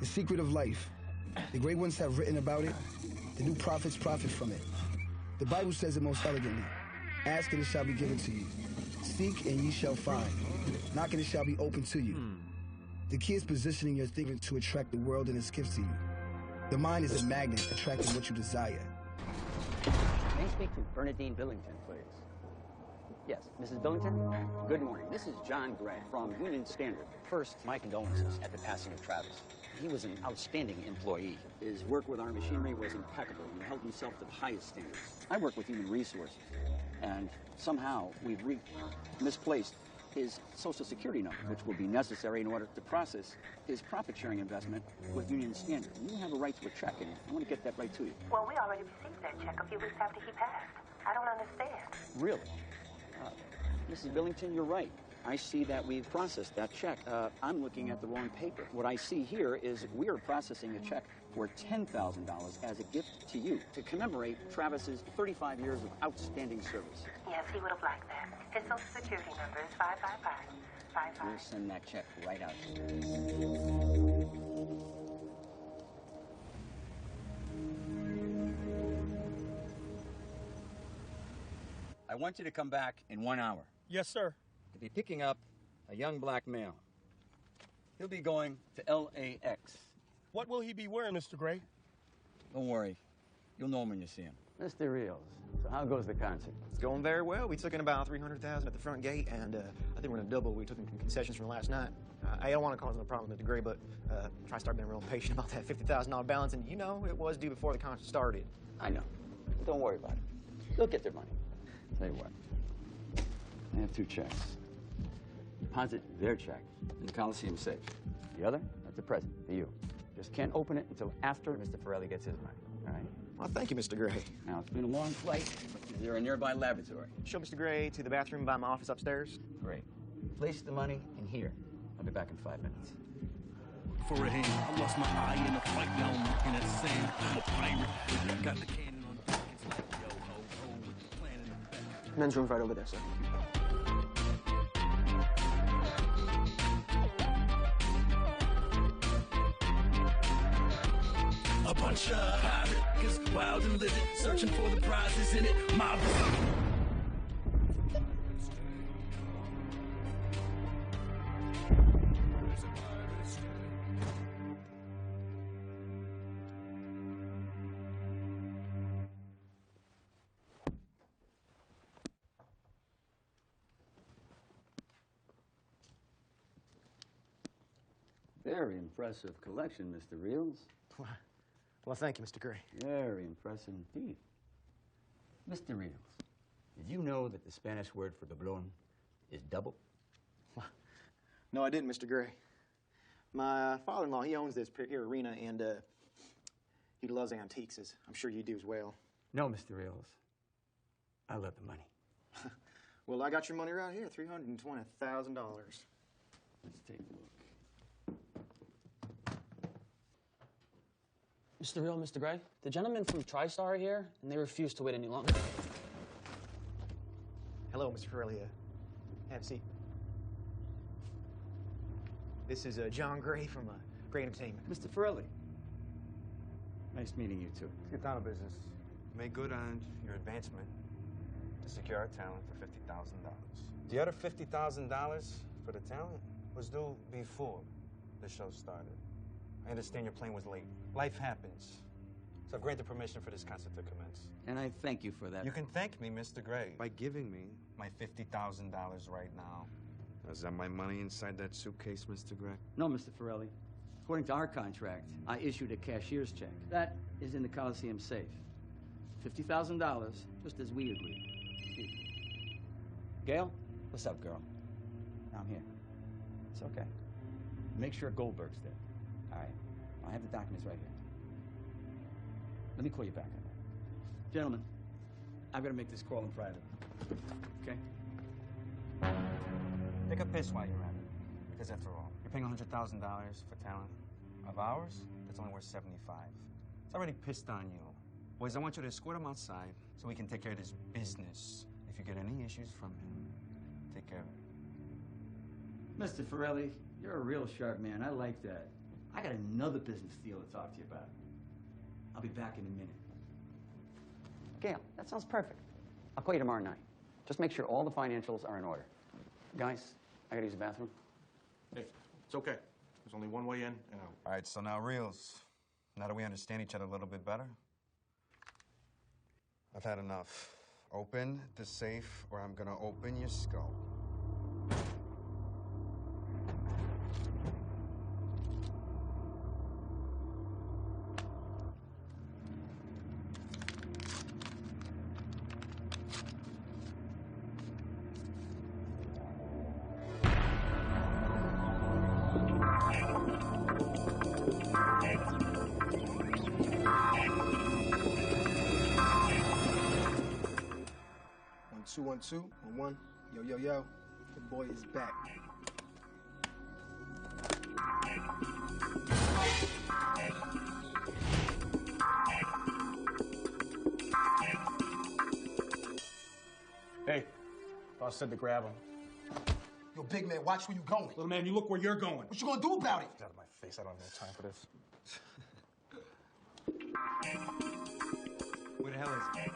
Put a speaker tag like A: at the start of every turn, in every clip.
A: The secret of life. The great ones have written about it. The new prophets profit from it. The Bible says it most elegantly. Ask and it shall be given to you. Seek and ye shall find. Knock and it shall be open to you. The key is positioning your thinking to attract the world and its gifts to you. The mind is a magnet attracting what you desire.
B: May I speak to Bernadine Billington, please? Yes, Mrs. Billington? Good morning. This is John Gray from Union Standard. First, my condolences at the passing of Travis. He was an outstanding employee. His work with our machinery was impeccable and held himself to the highest standards. I work with human resources, and somehow we've misplaced his Social Security number, which will be necessary in order to process his profit-sharing investment with Union Standard. You have a right to a check, and I want to get that right to you.
C: Well, we already received that check a few weeks after he passed. I don't understand.
B: Really? Mrs. Billington, you're right. I see that we've processed that check. I'm looking at the wrong paper. What I see here is we are processing a check for $10,000 as a gift to you to commemorate Travis's 35 years of outstanding service.
C: Yes, he would have liked that. His Social Security number is 55555.
B: We'll send that check right out to you. I want you to come back in 1 hour.
D: Yes, sir.
B: To be picking up a young black male. He'll be going to LAX.
D: What will he be wearing, Mr. Gray?
B: Don't worry. You'll know him when you see him. Mr. Reels, so how goes the concert?
E: It's going very well. We took in about $300,000 at the front gate, and I think we're going to double. We took in concessions from last night. I don't want to cause no problem with the Gray, but try to start being real patient about that $50,000 balance, and you know it was due before the concert started.
B: I know. Don't worry about it. They'll get their money. Tell you what. I have 2 checks. Deposit their check in the Coliseum safe. The other, that's a present for you. Just can't open it until after Mr. Forelli gets his money, all right?
E: Well, thank you, Mr. Gray.
B: Now, it's been a long flight. Is there a nearby laboratory?
E: Show Mr. Gray to the bathroom by my office upstairs.
B: Great. Place the money in here. I'll be back in 5 minutes.
F: For a hand, I lost my eye in a fight. Now I'm looking at the sand. I'm a pirate. Got the cannon on the back. It's like yo ho ho with the plan in the back.
E: Men's room's right over there, sir.
F: A bunch of high niggas, wild and living, searching for the prizes in it. My
B: Very impressive collection, Mr. Reels.
E: Well, thank you, Mr. Gray.
B: Very impressive indeed. Mr. Reels, did you know that the Spanish word for doblón is double?
E: No, I didn't, Mr. Gray. My father-in-law, he owns this here arena, and he loves antiques, as I'm sure you do as well.
B: No, Mr. Reels. I love the money.
E: Well, I got your money right here, $320,000.
B: Let's take a look.
G: Mr. Real, Mr. Gray, the gentlemen from TriStar are here, and they refuse to wait any longer.
E: Hello, Mr. Forelli. Have a seat. This is John Gray from Gray Entertainment.
B: Mr. Forelli. Nice meeting you, too.
H: Let's get down to business. Make good on your advancement to secure our talent for $50,000. The other $50,000 for the talent was due before the show started. I understand your plane was late. Life happens. So grant the permission for this concert to commence.
B: And I thank you for that.
H: You can thank me, Mr. Gray, by giving me my $50,000 right now. Is that my money inside that suitcase, Mr. Gray?
B: No, Mr. Forelli. According to our contract, I issued a cashier's check. That is in the Coliseum safe. $50,000, just as we agreed. Excuse me. Gail? What's up, girl? I'm here. It's okay. Make sure Goldberg's there. All right. I have the documents right here. Let me call you back on that. Gentlemen, I've got to make this call in private. Okay?
H: Take a piss while you're at it. Because after all, you're paying $100,000 for talent. Of ours, that's only worth 75. It's already pissed on you. Boys, I want you to escort him outside so we can take care of this business. If you get any issues from him, take care of it.
B: Mr. Forelli, you're a real sharp man. I like that.
I: I got another business deal to talk to you about. I'll be back in a minute.
B: Gail, that sounds perfect. I'll call you tomorrow night. Just make sure all the financials are in order. Guys, I gotta use the bathroom.
D: Hey, it's okay. There's only one way in and out.
H: All right, so now reels. Now that we understand each other a little bit better, I've had enough. Open the safe or I'm gonna open your skull.
A: Two, 1, 2, 1, 1. Yo, yo, yo. The boy is back.
D: Hey, boss said to grab him.
A: Yo, big man, watch where you going.
D: Little man, you look where you're going.
A: What you gonna do about it?
D: Get out of my face. I don't have no time for this.
H: Where the hell is it?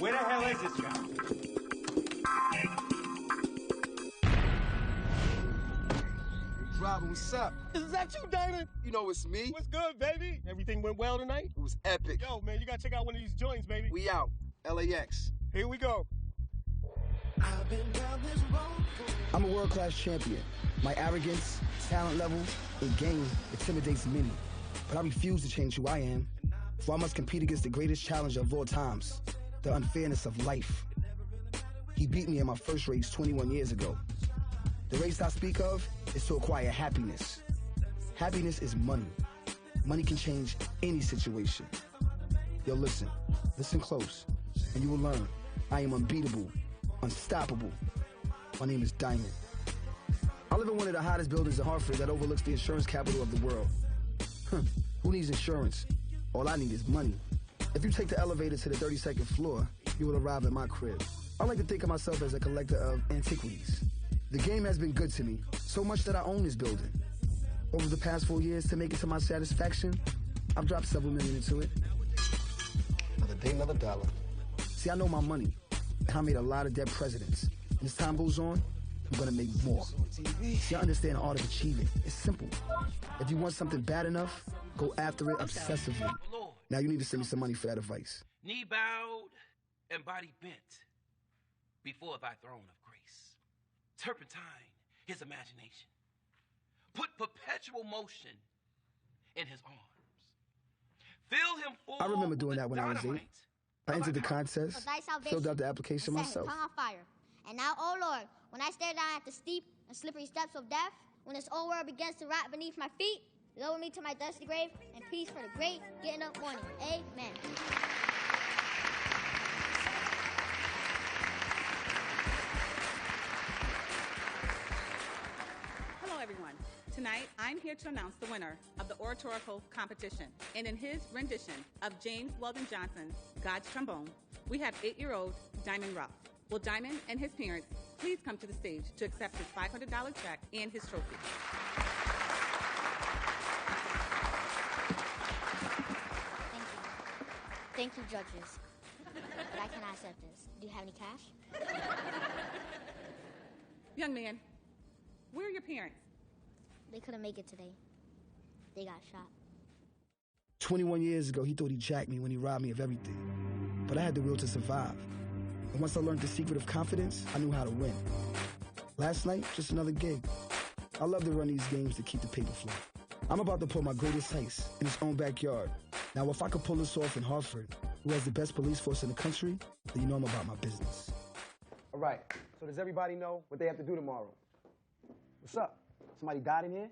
H: Where the hell is this guy?
A: Robin, what's up?
D: Is that you, Diamond?
A: You know it's me.
D: What's good, baby? Everything went well tonight?
A: It was epic.
D: Yo, man, you gotta check out one of these joints, baby.
A: We out. LAX.
D: Here we go.
A: I'm a world-class champion. My arrogance, talent level, and game intimidates many. But I refuse to change who I am. For I must compete against the greatest challenger of all times, the unfairness of life. He beat me in my first race 21 years ago. The race I speak of is to acquire happiness. Happiness is money. Money can change any situation. Yo, listen close, and you will learn I am unbeatable, unstoppable. My name is Diamond. I live in one of the hottest buildings in Hartford that overlooks the insurance capital of the world. Who needs insurance? All I need is money. If you take the elevator to the 32nd floor, you will arrive at my crib. I like to think of myself as a collector of antiquities. The game has been good to me, so much that I own this building. Over the past 4 years, to make it to my satisfaction, I've dropped several million into it. Another day, another dollar. See, I know my money. I made a lot of dead presidents. And as time goes on, I'm gonna make more. See, I understand the art of achieving. It's simple. If you want something bad enough, go after it obsessively. Now you need to send me some money for that advice.
J: Knee bowed and body bent before thy throne of grace. Turpentine his imagination. Put perpetual motion in his arms. Fill him full.
A: I remember doing that when I was 8. I entered the contest, filled out the application myself.
K: On fire. And now, oh Lord, when I stare down at the steep and slippery steps of death, when this old world begins to rot beneath my feet, lower me to my dusty grave, and peace for the great getting up morning. Amen.
L: Hello, everyone. Tonight, I'm here to announce the winner of the oratorical competition. And in his rendition of James Weldon Johnson's God's Trombone, we have 8-year-old Diamond Ruff. Will Diamond and his parents please come to the stage to accept his $500 check and his trophy?
K: Thank you, judges. But I cannot accept this. Do you have any cash?
L: Young man, where are your parents?
K: They couldn't make it today. They got shot.
A: 21 years ago, he thought he jacked me when he robbed me of everything. But I had the will to survive. And once I learned the secret of confidence, I knew how to win. Last night, just another gig. I love to run these games to keep the paper flow. I'm about to pull my greatest heist in his own backyard. Now, if I could pull this off in Hartford, who has the best police force in the country, then you know I'm about my business.
M: All right, so does everybody know what they have to do tomorrow? What's up? Somebody died in here?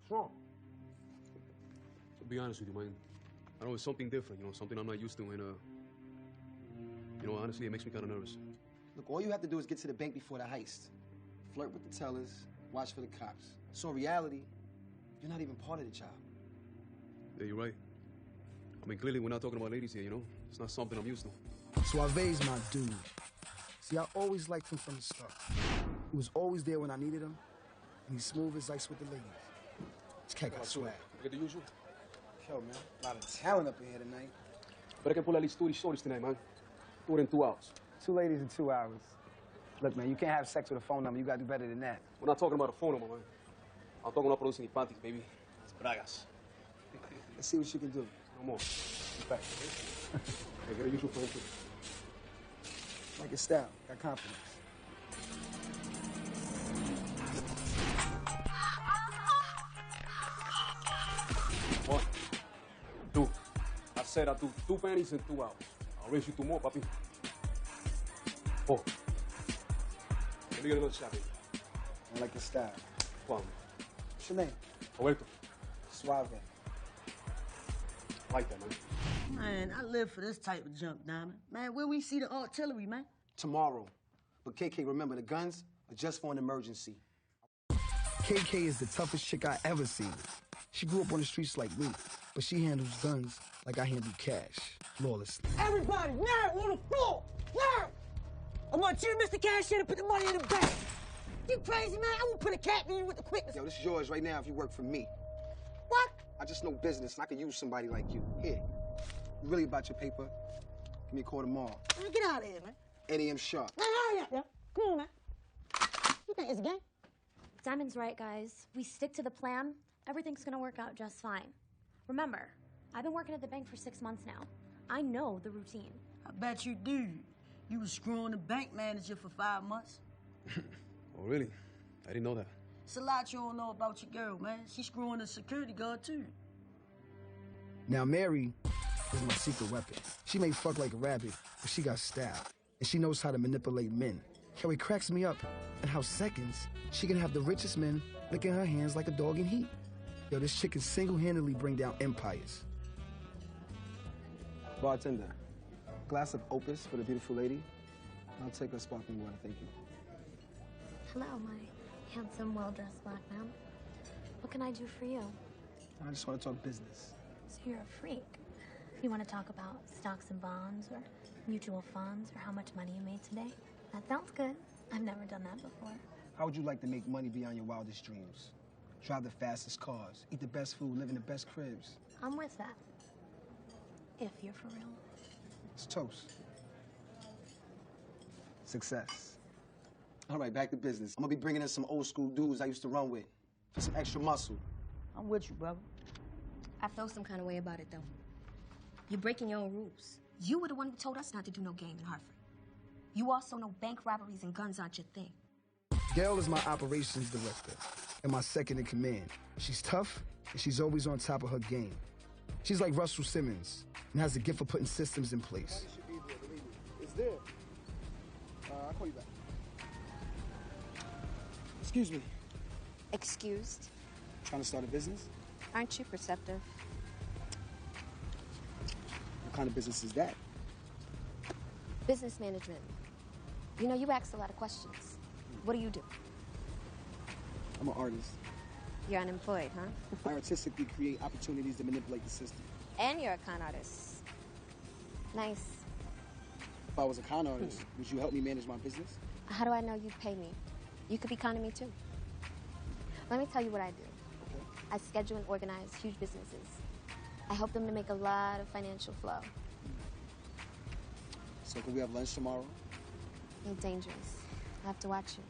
M: What's wrong?
N: To be honest with you, man, I know it's something different, something I'm not used to, and, honestly, it makes me kind of nervous.
A: Look, all you have to do is get to the bank before the heist. Flirt with the tellers, watch for the cops. So in reality, you're not even part of the job.
N: Yeah, you're right. I mean, clearly we're not talking about ladies here, It's not something I'm used to.
A: Suave's my dude. See, I always liked him from the start. He was always there when I needed him, and he's smooth as ice with the ladies. This cat got swag.
N: Get the usual.
M: Yo, man, a lot of talent up in here tonight.
N: But I can pull at least 2 shorties tonight, man. Do it in 2 hours.
M: 2 ladies in 2 hours. Look, man, you can't have sex with a phone number. You gotta do better than that.
N: We're not talking about a phone number, man. I'm talking about producing panties, baby. It's bragas.
M: Let's see what you can do.
N: No more. Respect. Hey, get the usual for him, too.
M: Like your style. Got confidence.
N: One, two. I said I'll do 2 panties in 2 hours. I'll raise you 2 more, papi. 4. Let me get another shot, baby.
M: I like your style.
N: Juan.
M: What's your name?
N: Roberto.
M: Suave.
N: I like that, man.
O: Man, I live for this type of junk, Diamond. Man, where we see the artillery, man?
M: Tomorrow. But KK, remember, the guns are just for an emergency.
A: KK is the toughest chick I ever seen. She grew up on the streets like me, but she handles guns like I handle cash, flawlessly.
O: Everybody, now on the floor! Now! I want you, Mr. Cashier, to put the money in the bank. You crazy, man? I won't put a cat in you with the quickness.
M: Yo, this is yours right now if you work for me.
O: What?
M: I just know business, and I could use somebody like you. Here. You really about your paper? Give me a call tomorrow.
O: Man, get out of here, man.
M: 8 a.m. sharp.
O: Man, hurry up, yo. Come on, man. You think it's a game?
P: Diamond's right, guys. We stick to the plan, everything's gonna work out just fine. Remember, I've been working at the bank for 6 months now. I know the routine.
O: I bet you do. You was screwing the bank manager for 5 months.
N: Oh, really? I didn't know that.
O: It's a lot you don't know about your girl, man. She's screwing the security guard, too.
A: Now, Mary is my secret weapon. She may fuck like a rabbit, but she got style. And she knows how to manipulate men. How it cracks me up and how seconds she can have the richest men licking her hands like a dog in heat. Yo, this chick can single-handedly bring down empires.
M: Bartender, glass of Opus for the beautiful lady. I'll take a sparkling water, thank you.
P: Hello, my handsome, well-dressed black man. What can I do for you?
M: I just want to talk business.
P: So you're a freak. You want to talk about stocks and bonds or mutual funds or how much money you made today? That sounds good. I've never done that before.
M: How would you like to make money beyond your wildest dreams? Drive the fastest cars, eat the best food, live in the best cribs.
P: I'm with that. If you're for real.
M: It's toast. Success. All right, back to business. I'm gonna be bringing in some old school dudes I used to run with for some extra muscle.
O: I'm with you, brother.
Q: I feel some kind of way about it, though. You're breaking your own rules. You were the one who told us not to do no game in Hartford. You also know bank robberies and guns aren't your thing.
A: Gail is my operations director and my second in command. She's tough, and she's always on top of her game. She's like Russell Simmons and has a gift for putting systems in place.
M: It should be there, believe me. It's there. I'll call you back. Excuse me.
Q: Excused.
M: Trying to start a business?
Q: Aren't you perceptive?
M: What kind of business is that?
Q: Business management. You know, you ask a lot of questions. What do you do?
M: I'm an artist.
Q: You're unemployed, huh?
M: I artistically create opportunities to manipulate the system.
Q: And you're a con artist. Nice.
M: If I was a con artist, would you help me manage my business?
Q: How do I know you'd pay me? You could be conning me, too. Let me tell you what I do.
M: Okay.
Q: I schedule and organize huge businesses. I help them to make a lot of financial flow.
M: So can we have lunch tomorrow?
Q: You're dangerous. I have to watch you.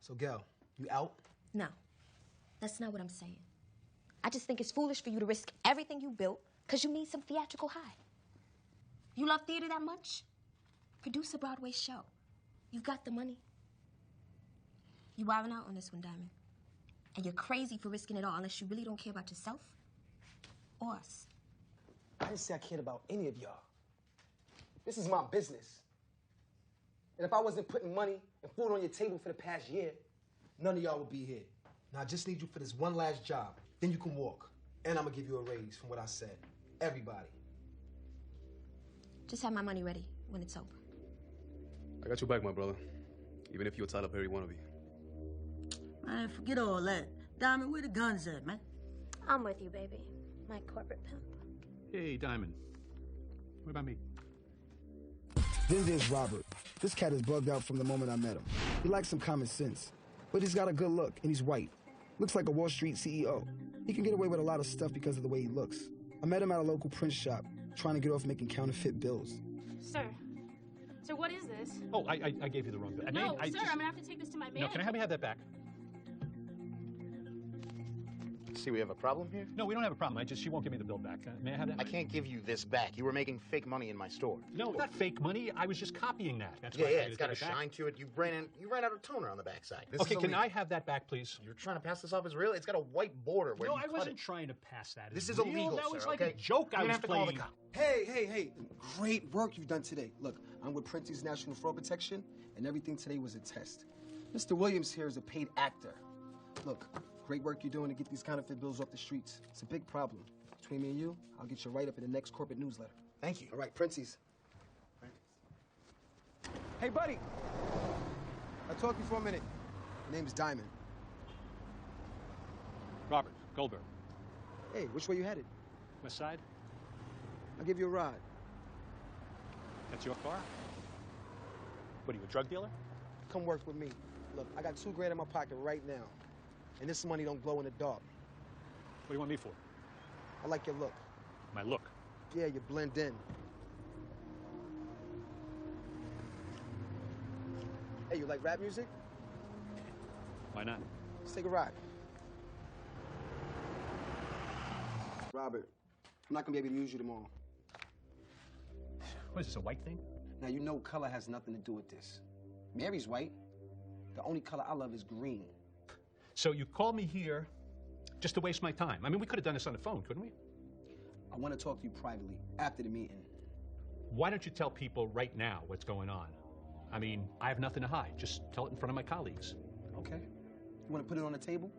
M: So, Gail, you out?
Q: No, that's not what I'm saying. I just think it's foolish for you to risk everything you built because you need some theatrical high. You love theater that much? Produce a Broadway show. You've got the money. You're wilding out on this one, Diamond. And you're crazy for risking it all unless you really don't care about yourself or us.
M: I didn't say I cared about any of y'all. This is my business. And if I wasn't putting money and food on your table for the past year, none of y'all would be here. Now, I just need you for this one last job. Then you can walk. And I'm gonna give you a raise from what I said. Everybody.
Q: Just have my money ready when it's over.
N: I got your back, my brother. Even if you're tied up every one of you.
O: Man, forget all that. Diamond, where the guns at, man?
P: I'm with you, baby. My corporate pimp.
F: Hey, Diamond. What about me?
A: Then there's Robert. This cat is bugged out from the moment I met him. He lacks some common sense, but he's got a good look, and he's white. Looks like a Wall Street CEO. He can get away with a lot of stuff because of the way he looks. I met him at a local print shop, trying to get off making counterfeit bills.
R: Sir, what is this?
S: Oh, I gave you the wrong bill.
R: No, sir, I'm gonna have to take this to my manager.
S: No, can I have that back?
E: See, we have a problem here?
S: No, we don't have a problem. She won't give me the bill back. May I have that?
E: I can't give you this back. You were making fake money in my store.
S: No, not fake money. I was just copying that. That's
E: Yeah,
S: why
E: it's got a shine to it. You ran out of toner on the backside.
S: Okay, can I have that back, please?
E: You're trying to pass this off as real? It's got a white border where
S: No,
E: you
S: I
E: cut
S: wasn't
E: it.
S: trying to pass that.
E: This
S: as
E: is
S: real.
E: illegal,
S: That was
E: sir,
S: like
E: okay?
S: a joke I
E: You're
S: was
E: gonna have to call
S: playing.
E: the cop.
M: Hey. Great work you've done today. Look, I'm with Prince's National Fraud Protection, and everything today was a test. Mr. Williams here is a paid actor. Look, great work you're doing to get these counterfeit bills off the streets. It's a big problem. Between me and you, I'll get you right up in the next corporate newsletter.
E: Thank you.
M: All right, Prince's. Hey, buddy. I'll talk to you for a minute. My name's Diamond.
S: Robert Goldberg.
M: Hey, which way you headed?
S: West Side?
M: I'll give you a ride.
S: That's your car? What are you, a drug dealer?
M: Come work with me. Look, I got $2 grand in my pocket right now. And this money don't glow in the dark.
S: What do you want me for?
M: I like your look.
S: My look?
M: Yeah, you blend in. Hey, you like rap music?
S: Why not?
M: Let's take a ride. Robert, I'm not gonna be able to use you tomorrow.
S: What is this, a white thing?
M: Now, you know color has nothing to do with this. Mary's white. The only color I love is green.
S: So you called me here just to waste my time. I mean, we could have done this on the phone, couldn't we?
M: I want to talk to you privately after the meeting.
S: Why don't you tell people right now what's going on? I mean, I have nothing to hide. Just tell it in front of my colleagues.
M: Okay. You want to put it on the table?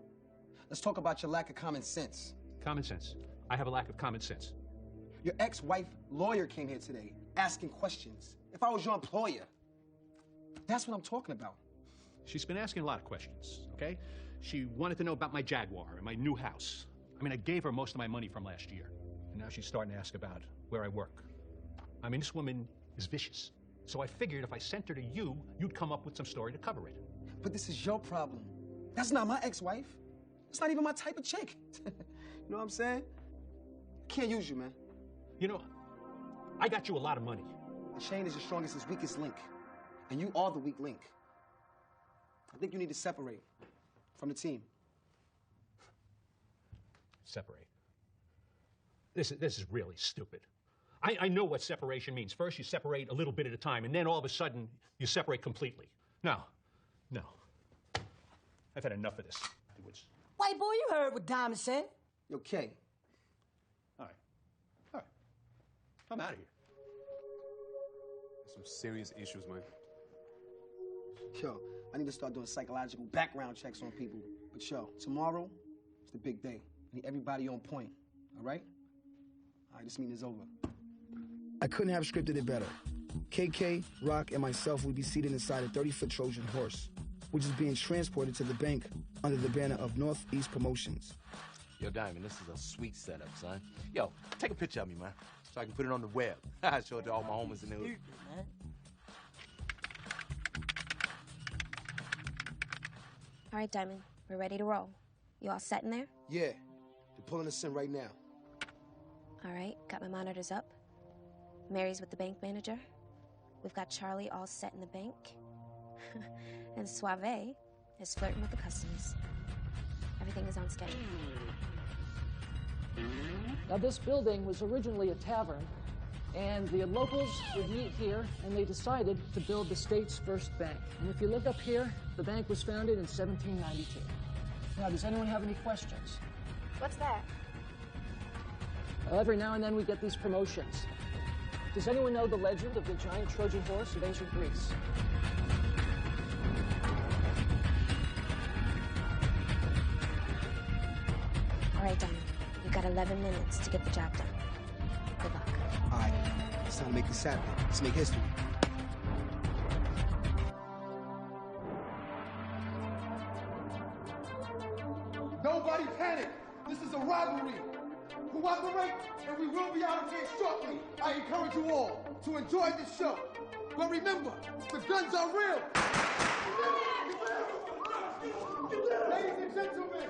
M: Let's talk about your lack of common sense.
S: Common sense. I have a lack of common sense.
M: Your ex-wife lawyer came here today asking questions. If I was your employer, that's what I'm talking about.
S: She's been asking a lot of questions, okay? She wanted to know about my Jaguar and my new house. I mean, I gave her most of my money from last year. And now she's starting to ask about where I work. I mean, this woman is vicious. So I figured if I sent her to you, you'd come up with some story to cover it.
M: But this is your problem. That's not my ex-wife. It's not even my type of chick. You know what I'm saying? I can't use you, man.
S: You know, I got you a lot of money.
M: A chain is the strongest, its weakest link. And you are the weak link. I think you need to separate from the team.
S: Separate. This is really stupid. I know what separation means. First, you separate a little bit at a time, and then all of a sudden, you separate completely. No. I've had enough of this.
O: White boy, you heard what Diamond said.
M: Okay.
S: All right. I'm out of here.
N: Some serious issues, man.
M: Yo, I need to start doing psychological background checks on people. But yo, tomorrow, it's the big day. I need everybody on point, all right? All right, this meeting is over.
A: I couldn't have scripted it better. KK, Rock, and myself would be seated inside a 30-foot Trojan horse, which is being transported to the bank under the banner of Northeast Promotions.
J: Yo, Diamond, this is a sweet setup, son. Yo, take a picture of me, man, so I can put it on the web. I'll show it to all my homies in the hood.
Q: All right, Diamond, we're ready to roll. You all set in there?
M: Yeah, they're pulling us in right now.
Q: All right, got my monitors up. Mary's with the bank manager. We've got Charlie all set in the bank. And Suave is flirting with the customers. Everything is on schedule.
T: Now, this building was originally a tavern, and the locals would meet here, and they decided to build the state's first bank. And if you look up here, the bank was founded in 1792. Now, does anyone have any questions?
K: What's that?
T: Well, every now and then we get these promotions. Does anyone know the legend of the giant Trojan horse of ancient Greece?
Q: All right, Diamond, you've got 11 minutes to get the job done. Good luck.
M: All right, it's time to make this happen. Let's make history. Nobody panic! This is a robbery! Cooperate, and we will be out of here shortly. I encourage you all to enjoy this show. But remember, the guns are real! Ladies and gentlemen,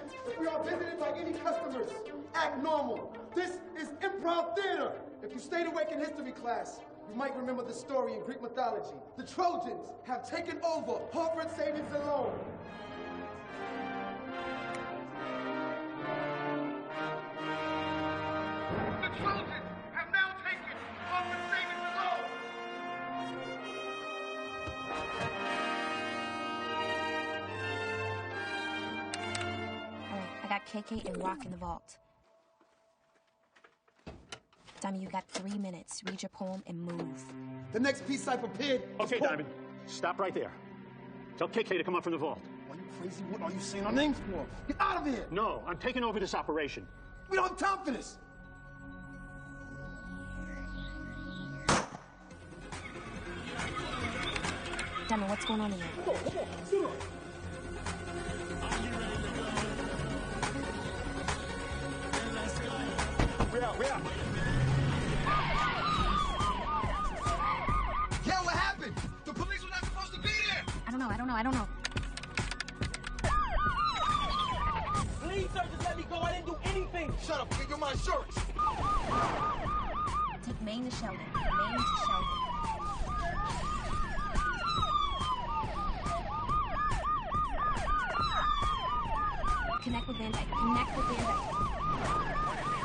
M: any customers. Act normal. This is improv theater. If you stayed awake in history class, you might remember the story in Greek mythology. The Trojans have taken over Harvard Savings and Loan. The Trojans have now taken Harvard Savings and Loan.
Q: All right, I got KK and Rock in the vault. Diamond, you got 3 minutes. Read your poem and move.
M: The next piece I prepared.
S: Okay, Diamond, stop right there. Tell KK to come up from the vault.
M: Are you crazy? What are you saying our names for? Get out of here!
S: No, I'm taking over this operation.
M: We don't have time for this.
Q: Diamond, what's going on in here?
M: Come on, sit on. We out. Yeah, what happened? The police were not supposed to be there.
Q: I don't know.
O: Please, sir, just let me go. I didn't do anything.
M: Shut up, kid. You're my insurance.
Q: Take Maine to Sheldon. Maine to Sheldon. Connect with Van Dyke.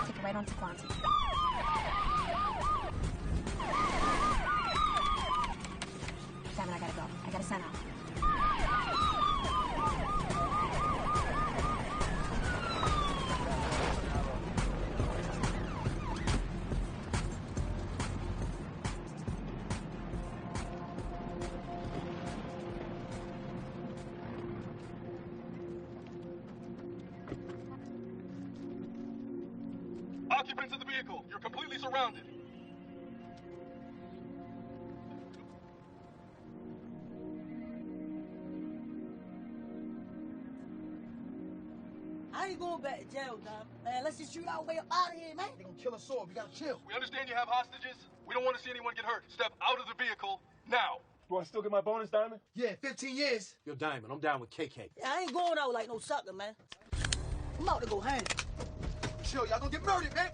Q: Take it right on to Quantum. Simon, I gotta go. I gotta sign off.
N: Occupants of the vehicle, you're completely surrounded.
O: I ain't going back to jail, Dom. Man, let's just shoot our way up out of here, man.
M: They gonna kill us all. We gotta chill.
N: We understand you have hostages. We don't want to see anyone get hurt. Step out of the vehicle now. Do I still get my bonus, Diamond?
M: Yeah, 15 years.
U: Yo, Diamond, I'm down with KK.
O: Yeah, I ain't going out like no sucker, man. I'm out to go hang.
M: Chill, y'all gonna get murdered, man.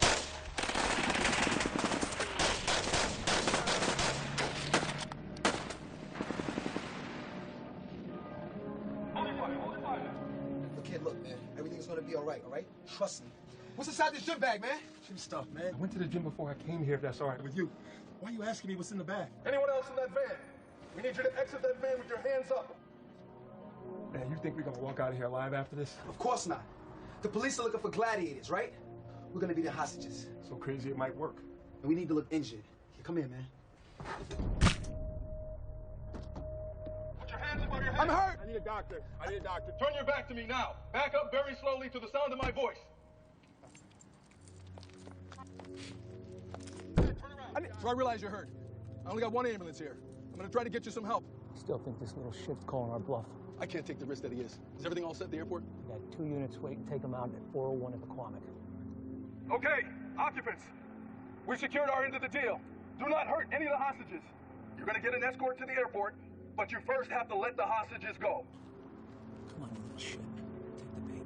M: Look, man, everything's gonna be all right? Trust me. What's inside this gym bag, man?
N: Gym stuff, man. I went to the gym before I came here, if that's all right with you. Why are you asking me what's in the bag? Anyone else in that van? We need you to exit that van with your hands up. Man, you think we're gonna walk out of here alive after this?
M: Of course not. The police are looking for gladiators, right? We're gonna be the hostages.
N: So crazy it might work.
M: And we need to look injured. Here, come here, man.
N: Put your hands above your head.
M: I'm hurt.
N: I need a doctor. Turn your back to me now. Back up very slowly to the sound of my voice. Turn around.
V: So I realize you're hurt. I only got one ambulance here. I'm gonna try to get you some help.
T: Still think this little shit's calling our bluff.
V: I can't take the risk that he is. Is everything all set at the airport?
T: We got 2 units waiting. Take them out at 401 at the Quamic.
N: Okay, occupants. We secured our end of the deal. Do not hurt any of the hostages. You're gonna get an escort to the airport, but you first have to let the hostages go.
T: Come on, you little shit. Take the bait.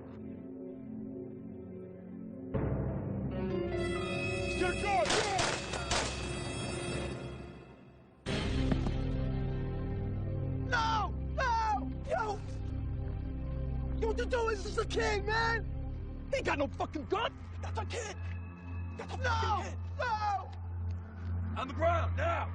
N: Still charged!
M: No! No! Yo! Yo, what you doing? This is a kid, man!
V: He ain't got no fucking gun! That's a kid! That's a
M: No!
V: kid!
M: No!
N: On the ground, now!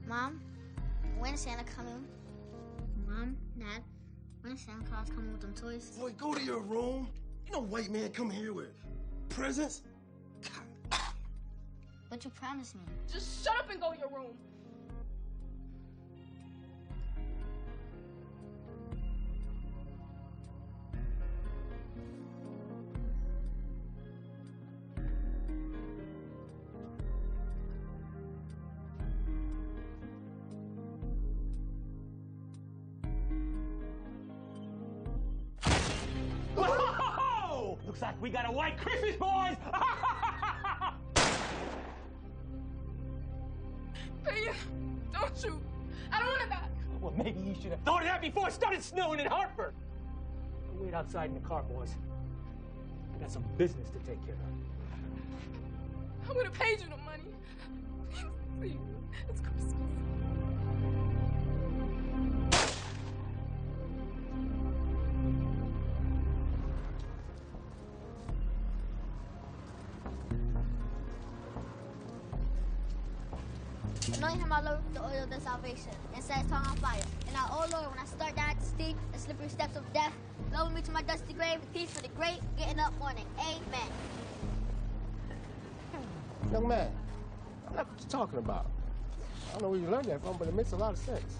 K: Mom, when is Santa coming? Mom, Dad, when is Santa Claus coming with them toys?
M: Boy, go to your room. You know white man come here with presents?
K: But you promised me.
R: Just shut up and go to your room.
C: Looks like we got a white Christmas, boys!
R: Paya, don't shoot. I don't want to die.
C: Well, maybe you should have thought of that before it started snowing in Hartford. Wait outside in the car, boys. I got some business to take care of.
R: I would have paid you the money. Please, it's Christmas.
K: Anoint him, our Lord, with the oil of the salvation, and set his tongue on fire. And now, oh Lord, when I start down the steep and slippery steps of death, lower me to my dusty grave with peace for the great getting up morning. Amen.
U: Young man, I like what you're talking about. I don't know where you learned that from, but it makes a lot of sense.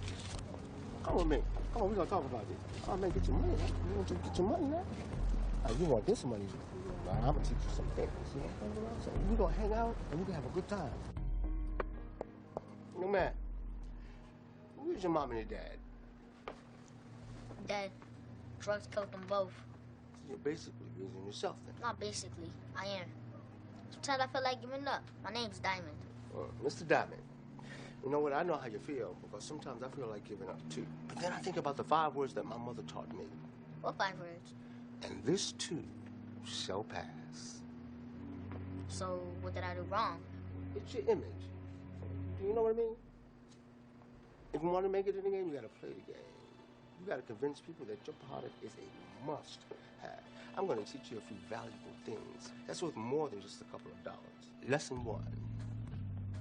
U: Come with me. Come on, we're gonna talk about this. Oh man, get your money. You want to get your money now? You want this money? I'm gonna teach you some things. You know what I'm saying? We're gonna hang out and we're gonna have a good time. Young man, where's your mom and your dad?
K: Dad, drugs killed them both.
U: So you're basically raising yourself then.
K: Not basically, I am. Sometimes I feel like giving up. My name's Diamond.
U: Mr. Diamond, you know what? I know how you feel because sometimes I feel like giving up too. But then I think about the 5 words that my mother taught me.
K: What 5 words?
U: And this too shall pass.
K: So, what did I do wrong?
U: It's your image. Do you know what I mean? If you want to make it in the game, you gotta play the game. You gotta convince people that your product is a must-have. I'm gonna teach you a few valuable things. That's worth more than just a couple of dollars. Lesson 1,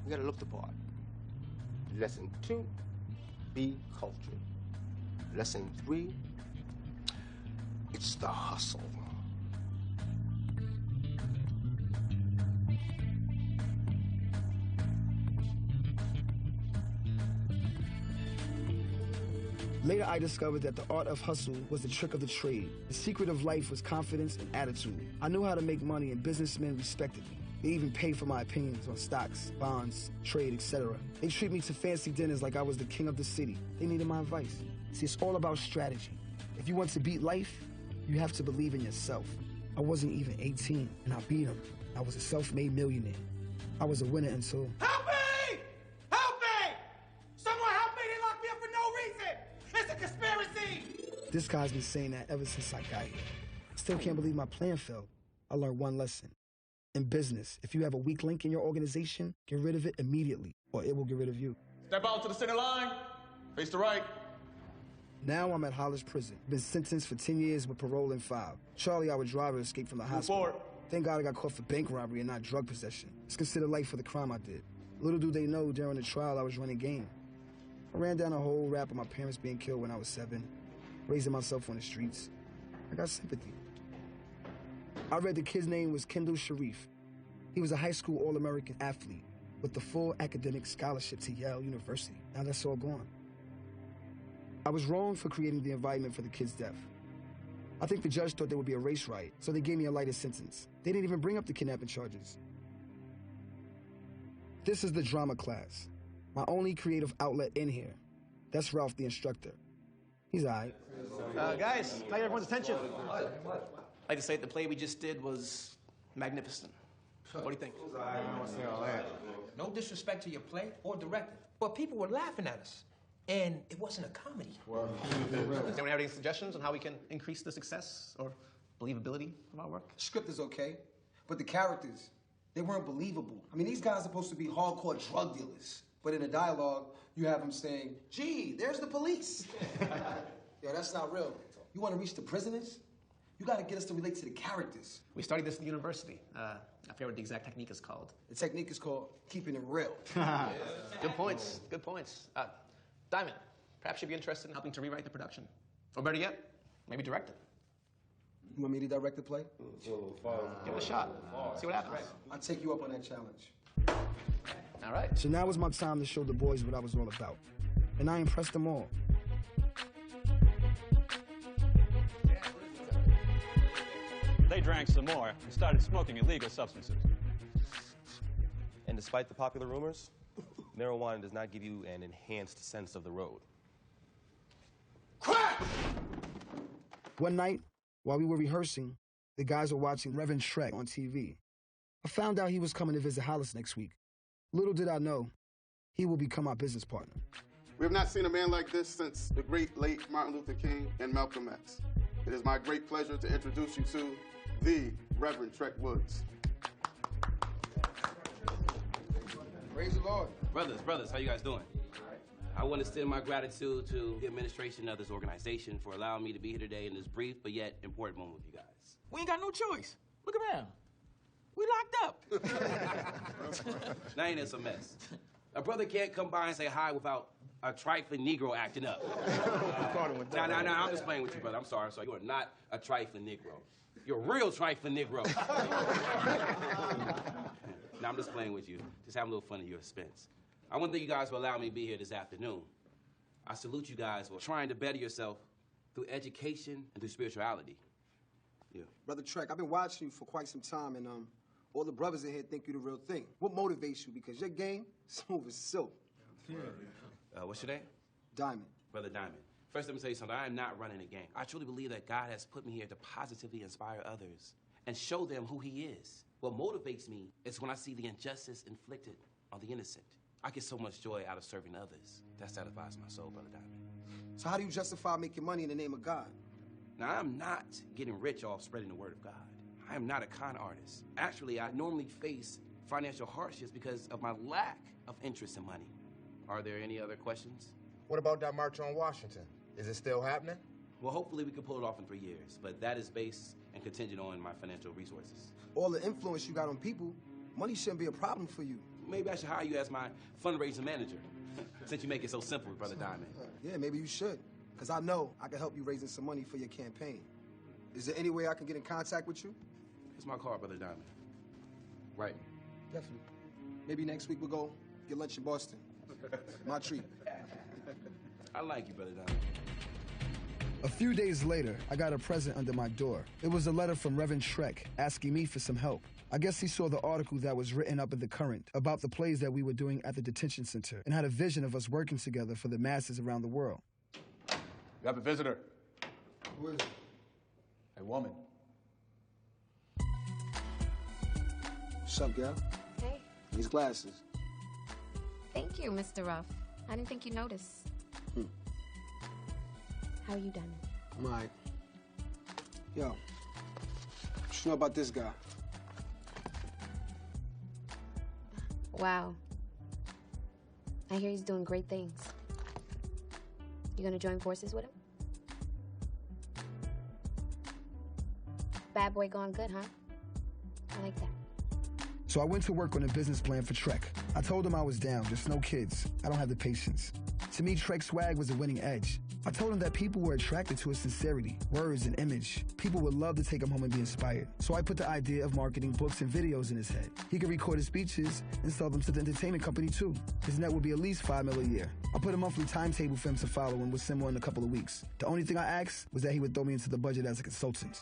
U: you gotta look the part. Lesson 2, be cultured. Lesson 3, it's the hustle.
A: Later, I discovered that the art of hustle was the trick of the trade. The secret of life was confidence and attitude. I knew how to make money, and businessmen respected me. They even paid for my opinions on stocks, bonds, trade, etc. They treat me to fancy dinners like I was the king of the city. They needed my advice. See, it's all about strategy. If you want to beat life, you have to believe in yourself. I wasn't even 18, and I beat him. I was a self-made millionaire. I was a winner until...
C: Help me! Help me! Someone help me! They locked me up for no reason! It's a conspiracy!
A: This guy's been saying that ever since I got here. I still can't believe my plan failed. I learned one lesson. In business, if you have a weak link in your organization, get rid of it immediately, or it will get rid of you.
V: Step out to the center line. Face the right.
A: Now I'm at Hollis Prison. Been sentenced for 10 years with parole in 5. Charlie, our driver, escaped from the hospital.
V: Forward.
A: Thank God I got caught for bank robbery and not drug possession. It's considered light for the crime I did. Little do they know, during the trial, I was running game. I ran down a whole rap of my parents being killed when I was 7, raising myself on the streets. I got sympathy. I read the kid's name was Kendall Sharif. He was a high school All-American athlete with the full academic scholarship to Yale University. Now that's all gone. I was wrong for creating the environment for the kid's death. I think the judge thought there would be a race riot, so they gave me a lighter sentence. They didn't even bring up the kidnapping charges. This is the drama class, my only creative outlet in here. That's Ralph, the instructor. He's all right.
E: Guys, can I get everyone's attention? I'd like to say that the play we just did was magnificent. What do you think?
C: No disrespect to your play or director, but people were laughing at us. And it wasn't a comedy.
E: Does anyone have any suggestions on how we can increase the success or believability of our work?
M: Script is okay, but the characters, they weren't believable. I mean, these guys are supposed to be hardcore drug dealers, but in the dialogue, you have them saying, gee, there's the police. Yo, that's not real. You want to reach the prisoners? You got to get us to relate to the characters.
E: We studied this at the university. I forget what the exact technique is called.
M: The technique is called keeping it real.
E: Good points, good points. Diamond, perhaps you'd be interested in helping to rewrite the production. Or better yet, maybe direct it.
M: You want me to direct the play?
E: Give it a shot. See what happens.
M: I'll take you up on that challenge.
E: All right.
A: So now was my time to show the boys what I was all about. And I impressed them all.
W: They drank some more and started smoking illegal substances.
X: And despite the popular rumors, marijuana does not give you an enhanced sense of the road.
A: One night, while we were rehearsing, The guys were watching Reverend Trek on TV. I found out he was coming to visit Hollis next week. Little did I know, he will become our business partner.
B: We have not seen a man like this since the great late Martin Luther King and Malcolm X. It is my great pleasure to introduce you to the Reverend Trek Woods.
A: Praise the Lord.
J: Brothers, how you guys doing? I want to extend my gratitude to the administration of this organization for allowing me to be here today in this brief but yet important moment with you guys.
C: We ain't got no choice. Look around. We locked up.
J: Now ain't this a mess? A brother can't come by and say hi without a trifling Negro acting up. Now, I'm just playing with you, brother. I'm sorry. You are not a trifling Negro. You're a real trifling Negro. Now, I'm just playing with you. Just having a little fun at your expense. I want to thank you guys for allowing me to be here this afternoon. I salute you guys for trying to better yourself through education and through spirituality. Yeah.
M: Brother Trek, I've been watching you for quite some time, and all the brothers in here think you're the real thing. What motivates you? Because your game, smooth as silk.
J: What's your name?
M: Diamond.
J: Brother Diamond. First, let me tell you something. I am not running a game. I truly believe that God has put me here to positively inspire others and show them who he is. What motivates me is when I see the injustice inflicted on the innocent. I get so much joy out of serving others. That satisfies my soul, Brother Diamond.
M: So how do you justify making money in the name of God?
J: Now, I'm not getting rich off spreading the word of God. I am not a con artist. Actually, I normally face financial hardships because of my lack of interest in money. Are there any other questions?
G: What about that march on Washington? Is it still happening?
J: Well, hopefully we can pull it off in 3 years, but that is based and contingent on my financial resources.
M: All the influence you got on people, money shouldn't be a problem for you.
J: Maybe I should hire you as my fundraising manager, since you make it so simple, Brother Diamond.
M: Yeah, maybe you should, because I know I can help you raising some money for your campaign. Is there any way I can get in contact with you?
J: Here's my card, Brother Diamond. Right.
M: Definitely. Maybe next week we'll go get lunch in Boston. My treat.
J: I like you, Brother Diamond.
A: A few days later, I got a present under my door. It was a letter from Reverend Trek asking me for some help. I guess he saw the article that was written up in the Current about the plays that we were doing at the detention center and had a vision of us working together for the masses around the world.
N: You have a visitor.
M: Who is it?
N: A woman.
M: What's up, gal?
Q: Hey.
M: These glasses.
Q: Thank you, Mr. Ruff. I didn't think you'd notice. How you done?
M: I'm all right. Yo, what you know about this guy?
Q: Wow. I hear he's doing great things. You gonna join forces with him? Bad boy going good, huh? I like that.
A: So I went to work on a business plan for Trek. I told him I was down, just no kids. I don't have the patience. To me, Trek's swag was a winning edge. I told him that people were attracted to his sincerity, words, and image. People would love to take him home and be inspired. So I put the idea of marketing books and videos in his head. He could record his speeches and sell them to the entertainment company too. His net would be at least $5 million a year. I put a monthly timetable for him to follow and would send more in a couple of weeks. The only thing I asked was that he would throw me into the budget as a consultant.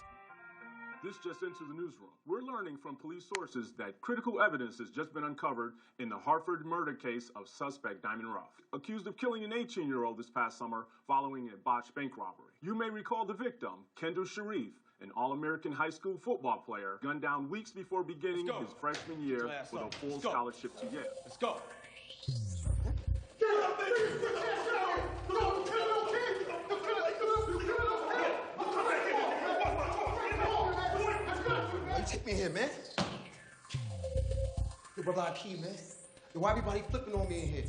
N: This just into the newsroom. We're learning from police sources that critical evidence has just been uncovered in the Hartford murder case of suspect Diamond Ruff, accused of killing an 18-year-old this past summer following a botched bank robbery. You may recall the victim, Kendall Sharif, an All-American high school football player, gunned down weeks before beginning his freshman year with a full scholarship to Yale.
C: Let's go.
B: Get up there! Get up there!
M: You take me here, man. Yo, brother Akeem, man. Yo, why everybody flipping on me in here?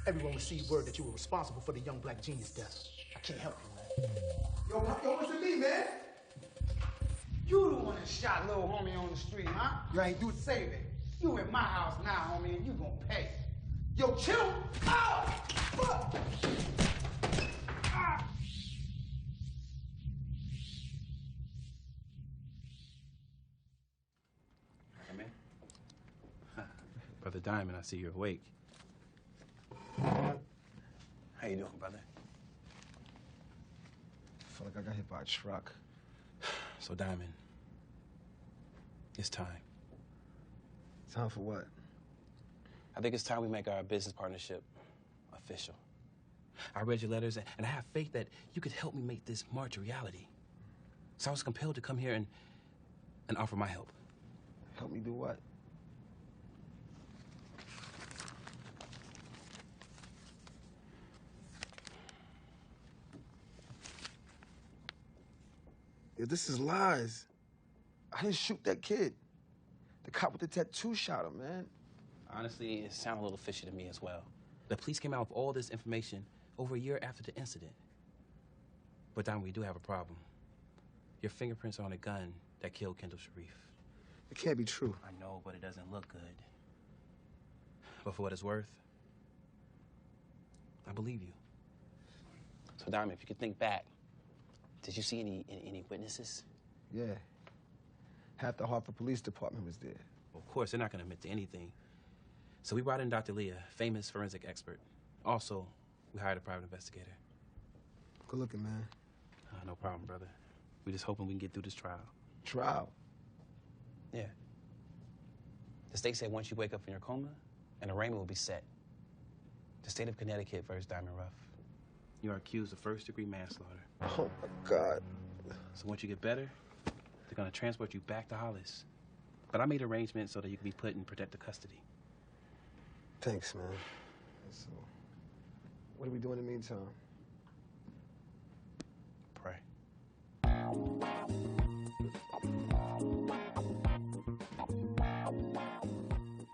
C: Everyone received word that you were responsible for the young black genius death. I can't help you, man.
M: Yo, what's with me, man?
O: You the one that shot little homie on the street, huh? You ain't do save it. You at my house now, homie, and you gonna pay. Yo, chill. Ow! Fuck! Ah!
J: Come in. Brother Diamond, I see you're awake. How you doing, brother?
M: I feel like I got hit by a truck.
J: So, Diamond, it's time.
M: Time for what?
J: I think it's time we make our business partnership official. I read your letters, and I have faith that you could help me make this march a reality.
X: So I was compelled to come here and offer my help.
M: Help me do what? Yo, this is lies. I didn't shoot that kid. The cop with the tattoo shot him, man.
X: Honestly, it sounded a little fishy to me as well. The police came out with all this information over a year after the incident. But, Don, we do have a problem. Your fingerprints are on a gun that killed Kendall Sharif.
M: It can't be true.
X: I know, but it doesn't look good. But for what it's worth, I believe you. So, Diamond, if you could think back, did you see any witnesses?
M: Yeah. Half the Hartford Police Department was there.
X: Of course, they're not going to admit to anything. So we brought in Dr. Leah, famous forensic expert. Also, we hired a private investigator.
M: Good looking, man.
X: No problem, brother. We're just hoping we can get through this trial.
M: Trial?
X: Yeah. The state said once you wake up from your coma, an arraignment will be set. The state of Connecticut versus Diamond Ruff. You are accused of first-degree manslaughter.
M: Oh, my God.
X: So once you get better, they're going to transport you back to Hollis. But I made arrangements so that you can be put in protective custody.
M: Thanks, man. So, what do we do in the meantime?
X: Pray.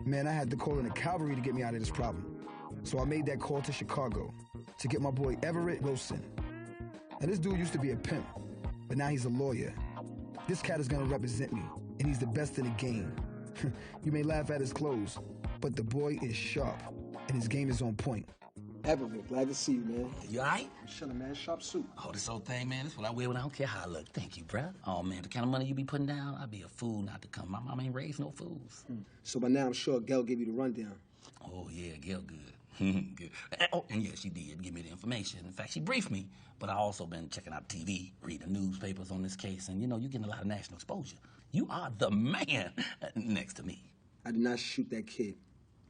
A: Man, I had to call in the cavalry to get me out of this problem. So I made that call to Chicago to get my boy Everett Wilson. Now, this dude used to be a pimp, but now he's a lawyer. This cat is gonna represent me, and he's the best in the game. You may laugh at his clothes, but the boy is sharp, and his game is on point.
M: Everett, glad to see you, man.
D: You all right?
M: I'm chilling, man. Sharp suit.
D: Oh, this old thing, man, this is what I wear when I don't care how I look. Thank you, bruh. Oh, man, the kind of money you be putting down, I'd be a fool not to come. My mom ain't raised no fools.
M: So by now, I'm sure Gail gave you the rundown.
D: Oh, yeah, Gail good. Good. Oh, and yeah, she did give me the information. In fact, she briefed me, but I also been checking out TV, reading newspapers on this case, and, you know, you're getting a lot of national exposure. You are the man next to me.
M: I did not shoot that kid.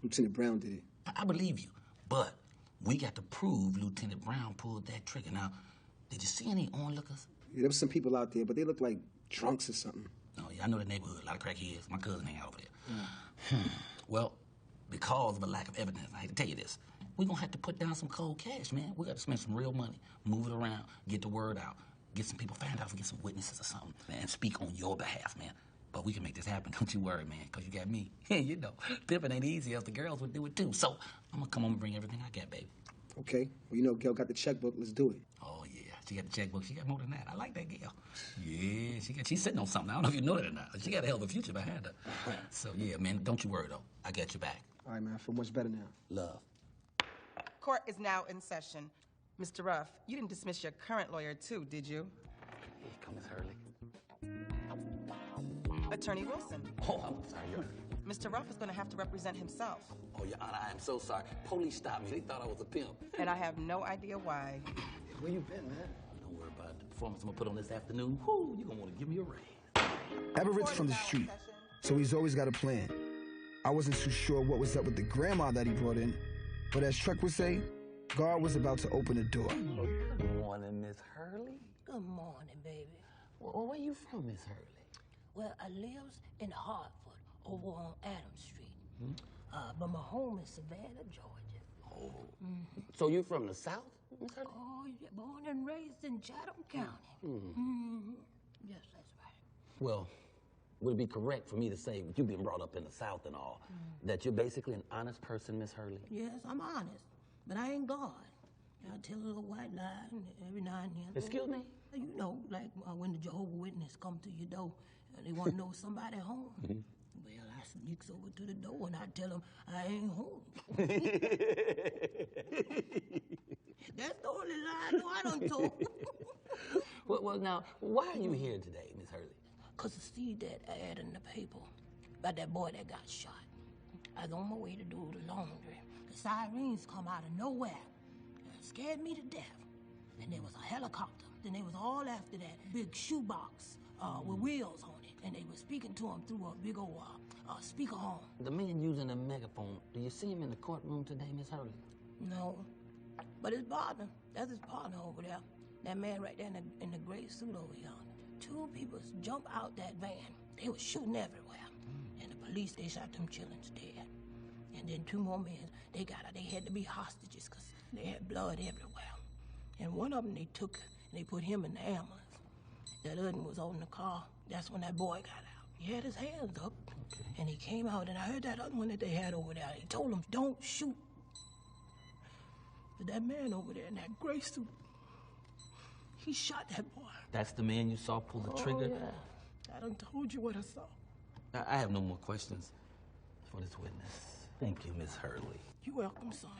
M: Lieutenant Brown did it.
D: I believe you, but we got to prove Lieutenant Brown pulled that trigger. Now, did you see any onlookers?
M: Yeah, there was some people out there, but they looked like drunks or something.
D: Oh, yeah, I know the neighborhood. A lot of crackheads. My cousin hang out over there. Well, because of a lack of evidence, I hate to tell you this, we're going to have to put down some cold cash, man. We got to spend some real money, move it around, get the word out, get some people found out, get some witnesses or something, and speak on your behalf, man. But we can make this happen. Don't you worry, man, because you got me. You know, pimping ain't easy, else the girls would do it, too. So I'm going to come home and bring everything I got, baby.
M: Okay. Well, you know, Gail got the checkbook. Let's do it.
D: Oh, yeah. She got the checkbook. She got more than that. I like that Gail. Yeah, she's sitting on something. I don't know if you know that or not. She got a hell of a future behind her. So, yeah, man, don't you worry, though. I got your back.
M: All right, man. I feel much better now.
D: Love.
H: Court is now in session. Mr. Ruff, you didn't dismiss your current lawyer, too, did you?
D: Here comes Hurley.
H: Attorney Wilson.
D: Oh, I'm sorry, Your Honor.
H: Mr. Ruff is going to have to represent himself.
D: Oh, Your Honor, I am so sorry. Police stopped me. They thought I was a pimp.
H: And I have no idea why.
M: Where you been, man?
D: Don't worry about the performance I'm going to put on this afternoon. Whoo, you're going to want to give me a raise.
A: Everett's from the street, so he's always got a plan. I wasn't too sure what was up with the grandma that he brought in, but as Trek would say, God was about to open the door.
D: Good morning, Miss Hurley.
I: Good morning, baby.
D: Well, where you from, Miss Hurley?
I: Well, I lives in Hartford, over on Adams Street. But my home is Savannah, Georgia.
D: Oh. So you from the South, Miss Hurley?
I: Oh, yeah, born and raised in Chatham County. Yes, that's right.
D: Well, would it be correct for me to say, with you being brought up in the South and all, that you're basically an honest person, Miss Hurley?
I: Yes, I'm honest, but I ain't God. I tell a little white lie every now and then.
D: Excuse me?
I: You know, like when the Jehovah's Witness come to your door and they want to know if somebody home. Well, I sneaks over to the door and I tell them I ain't home. That's the only lie I know I done told.
D: Well, now, why are you here today, Miss Hurley?
I: Because I see that ad in the paper about that boy that got shot. I was on my way to do the laundry. The sirens come out of nowhere. It scared me to death. And there was a helicopter. Then they was all after that big shoebox with wheels on it. And they were speaking to him through a big old speakerphone.
D: The man using a megaphone, do you see him in the courtroom today, Miss Hurley?
I: No. But his partner, that's his partner over there. That man right there in the gray suit over yonder. two people jump out that van. They was shooting everywhere. And the police, they shot them children's dead. And then two more men, they got out. They had to be hostages because they had blood everywhere. And one of them they took, and they put him in the ambulance. That other one was on the car. That's when that boy got out. He had his hands up, and he came out, and I heard that other one that they had over there. He told him, don't shoot. But that man over there in that gray suit, he shot that boy.
D: That's the man you saw pull the trigger?
I: Oh, yeah. I done told you what I saw.
D: I have no more questions for this witness. Thank you, Miss Hurley.
I: You're welcome, son.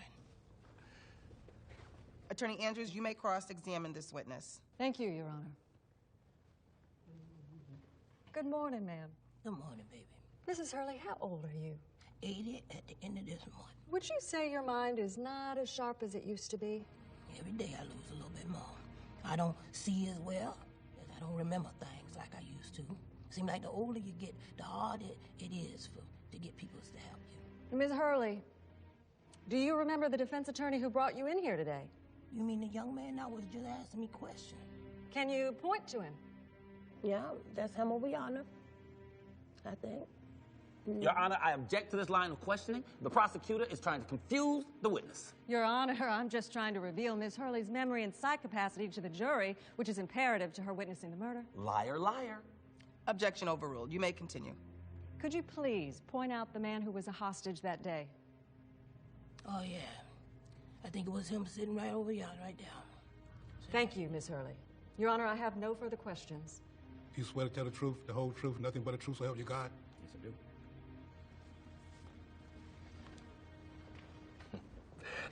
H: Attorney Andrews, you may cross-examine this witness.
F: Thank you, Your Honor. Good morning, ma'am.
I: Good morning, baby.
F: Mrs. Hurley, how old are you?
I: 80 at the end of this month.
F: Would you say your mind is not as sharp as it used to be?
I: Every day I lose a little bit more. I don't see as well, as I don't remember things like I used to. Seems like the older you get, the harder it is to get people to help you.
F: Ms. Hurley, do you remember the defense attorney who brought you in here today?
I: You mean the young man that was just asking me questions?
F: Can you point to him?
I: Yeah, that's him over yonder, I think.
D: Your Honor, I object to this line of questioning. The prosecutor is trying to confuse the witness.
F: Your Honor, I'm just trying to reveal Ms. Hurley's memory and sight capacity to the jury, which is imperative to her witnessing the murder.
D: Liar, liar.
H: Objection overruled. You may continue.
F: Could you please point out the man who was a hostage that day?
I: Oh, yeah. I think it was him sitting right over yonder, right down.
F: Thank you, Ms. Hurley. Your Honor, I have no further questions.
N: You swear to tell the truth, the whole truth, nothing but the truth, so help you God?
D: Yes, I do.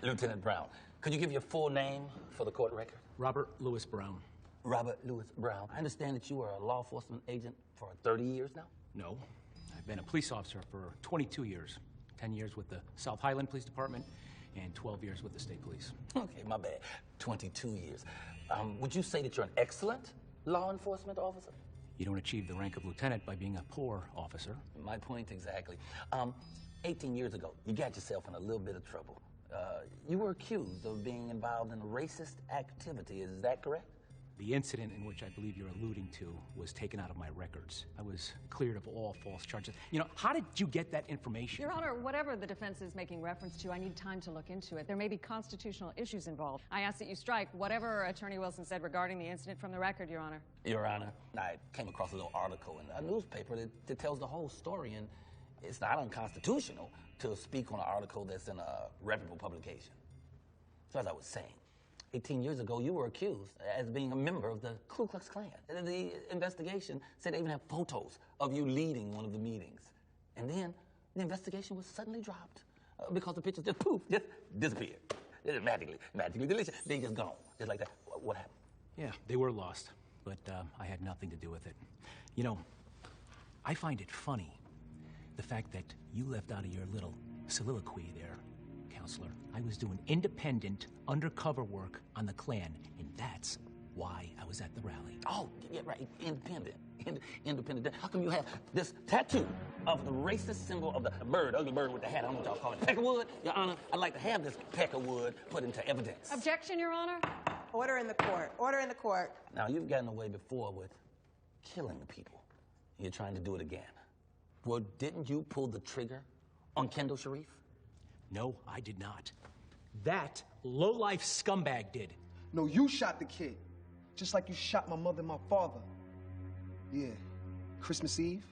D: Lieutenant Brown, could you give your full name for the court record?
L: Robert Louis Brown.
D: Robert Louis Brown. I understand that you were a law enforcement agent for 30 years now?
L: No. I've been a police officer for 22 years. 10 years with the South Highland Police Department and 12 years with the state police.
D: Okay, my bad. 22 years. Would you say that you're an excellent law enforcement officer?
L: You don't achieve the rank of lieutenant by being a poor officer.
D: My point exactly. 18 years ago, you got yourself in a little bit of trouble. You were accused of being involved in racist activity. Is that correct?
L: The incident in which I believe you're alluding to was taken out of my records. I was cleared of all false charges. You know, how did you get that information?
F: Your Honor, whatever the defense is making reference to, I need time to look into it. There may be constitutional issues involved. I ask that you strike whatever Attorney Wilson said regarding the incident from the record, Your Honor.
D: Your Honor, I came across a little article in a newspaper that tells the whole story, and it's not unconstitutional to speak on an article that's in a reputable publication. So as I was saying, 18 years ago, you were accused as being a member of the Ku Klux Klan. And the investigation said they even have photos of you leading one of the meetings. And then the investigation was suddenly dropped because the pictures just poof, just disappeared. They just magically deleted. They just gone, just like that. What happened?
L: Yeah, they were lost, but I had nothing to do with it. You know, I find it funny, the fact that you left out of your little soliloquy there, Counselor. I was doing independent, undercover work on the Klan, and that's why I was at the rally.
D: Oh, yeah, right, independent. Independent. How come you have this tattoo of the racist symbol of the bird, ugly bird with the hat? I don't know what y'all call it. Peckerwood? Your Honor, I'd like to have this peckerwood put into evidence.
F: Objection, Your Honor.
H: Order in the court. Order in the court.
D: Now, you've gotten away before with killing people. You're trying to do it again. Well, didn't you pull the trigger on Kendall Sharif?
L: No, I did not. That low-life scumbag did.
M: No, you shot the kid. Just like you shot my mother and my father. Yeah. Christmas Eve,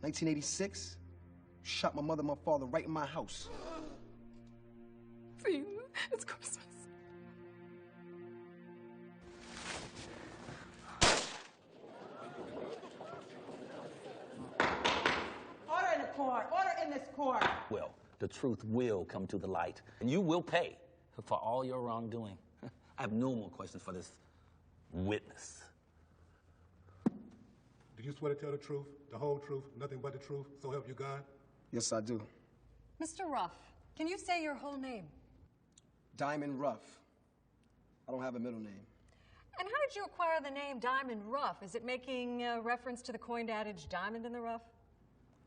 M: 1986. You shot my mother and my father right in my house.
R: See, it's Christmas.
H: Order in the court. Order in this court.
D: Well, the truth will come to the light, and you will pay for all your wrongdoing. I have no more questions for this witness.
N: Do you swear to tell the truth, the whole truth, nothing but the truth, so help you God?
M: Yes, I do.
F: Mr. Ruff, can you say your whole name?
M: Diamond Ruff. I don't have a middle name.
F: And how did you acquire the name Diamond Ruff? Is it making reference to the coined adage, diamond in the rough?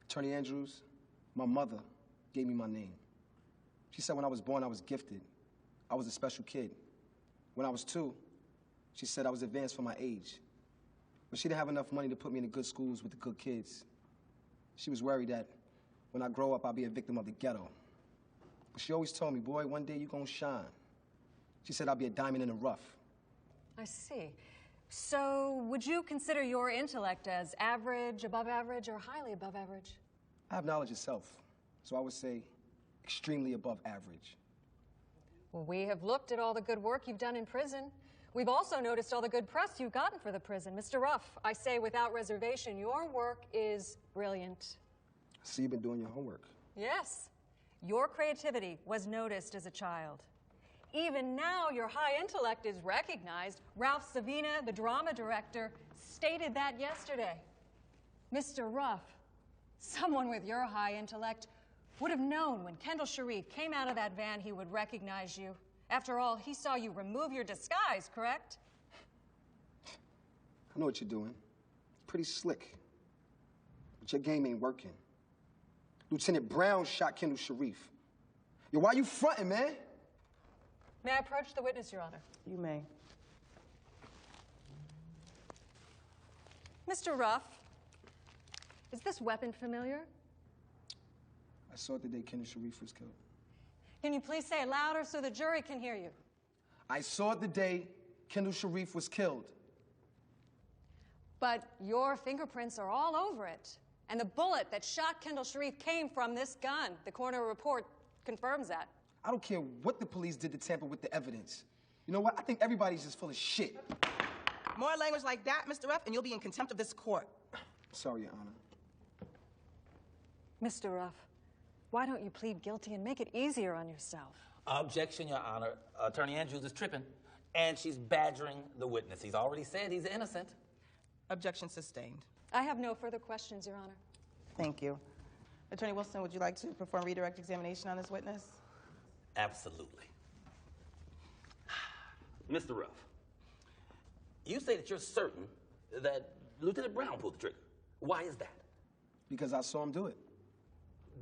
M: Attorney Andrews, my mother gave me my name. She said when I was born, I was gifted. I was a special kid. When I was 2, she said I was advanced for my age. But she didn't have enough money to put me in the good schools with the good kids. She was worried that when I grow up, I'll be a victim of the ghetto. But she always told me, boy, one day you're gonna shine. She said I'll be a diamond in the rough.
F: I see. So, would you consider your intellect as average, above average, or highly above average?
M: I have knowledge itself, so I would say extremely above average.
F: Well, we have looked at all the good work you've done in prison. We've also noticed all the good press you've gotten for the prison. Mr. Ruff, I say without reservation, your work is brilliant.
M: I see you've been doing your homework.
F: Yes. Your creativity was noticed as a child. Even now, your high intellect is recognized. Ralph Savina, the drama director, stated that yesterday. Mr. Ruff, someone with your high intellect would have known when Kendall Sharif came out of that van he would recognize you. After all, he saw you remove your disguise, correct?
M: I know what you're doing. Pretty slick. But your game ain't working. Lieutenant Brown shot Kendall Sharif. Yo, why you fronting, man?
F: May I approach the witness, Your Honor?
H: You may.
F: Mr. Ruff, is this weapon familiar?
M: I saw it the day Kendall Sharif was killed.
F: Can you please say it louder so the jury can hear you?
M: I saw it the day Kendall Sharif was killed.
F: But your fingerprints are all over it. And the bullet that shot Kendall Sharif came from this gun. The coroner report confirms that.
M: I don't care what the police did to tamper with the evidence. You know what? I think everybody's just full of shit.
H: More language like that, Mr. Ruff, and you'll be in contempt of this court.
M: Sorry, Your Honor.
F: Mr. Ruff, why don't you plead guilty and make it easier on yourself?
D: Objection, Your Honor. Attorney Andrews is tripping, and she's badgering the witness. He's already said he's innocent.
H: Objection sustained.
F: I have no further questions, Your Honor.
H: Thank you. Attorney Wilson, would you like to perform redirect examination on this witness?
D: Absolutely. Mr. Ruff, you say that you're certain that Lieutenant Brown pulled the trigger. Why is that?
M: Because I saw him do it.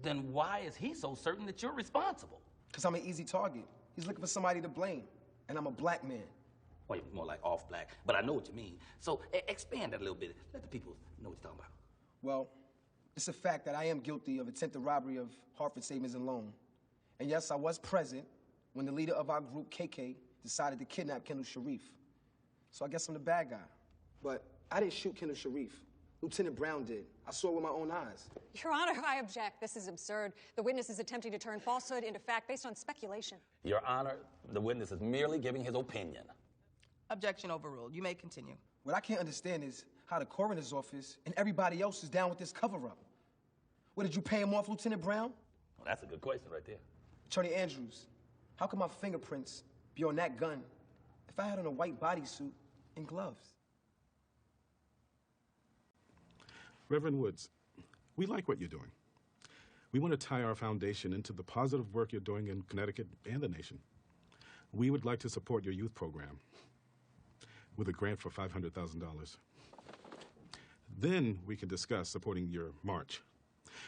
D: Then why is he so certain that you're responsible?
M: Because I'm an easy target. He's looking for somebody to blame, and I'm a black man.
D: Well, you're more like off black, but I know what you mean. So expand that a little bit. Let the people know what you're talking about.
M: Well, it's a fact that I am guilty of attempted robbery of Hartford Savings and Loan. And yes, I was present when the leader of our group, KK, decided to kidnap Kendall Sharif. So I guess I'm the bad guy. But I didn't shoot Kendall Sharif. Lieutenant Brown did. I saw it with my own eyes.
F: Your Honor, I object. This is absurd. The witness is attempting to turn falsehood into fact based on speculation.
D: Your Honor, the witness is merely giving his opinion.
H: Objection overruled. You may continue.
M: What I can't understand is how the coroner's office and everybody else is down with this cover-up. What, did you pay him off, Lieutenant Brown?
D: Well, that's a good question right there.
M: Attorney Andrews, how could my fingerprints be on that gun if I had on a white bodysuit and gloves?
K: Reverend Woods, we like what you're doing. We want to tie our foundation into the positive work you're doing in Connecticut and the nation. We would like to support your youth program with a grant for $500,000. Then we can discuss supporting your march.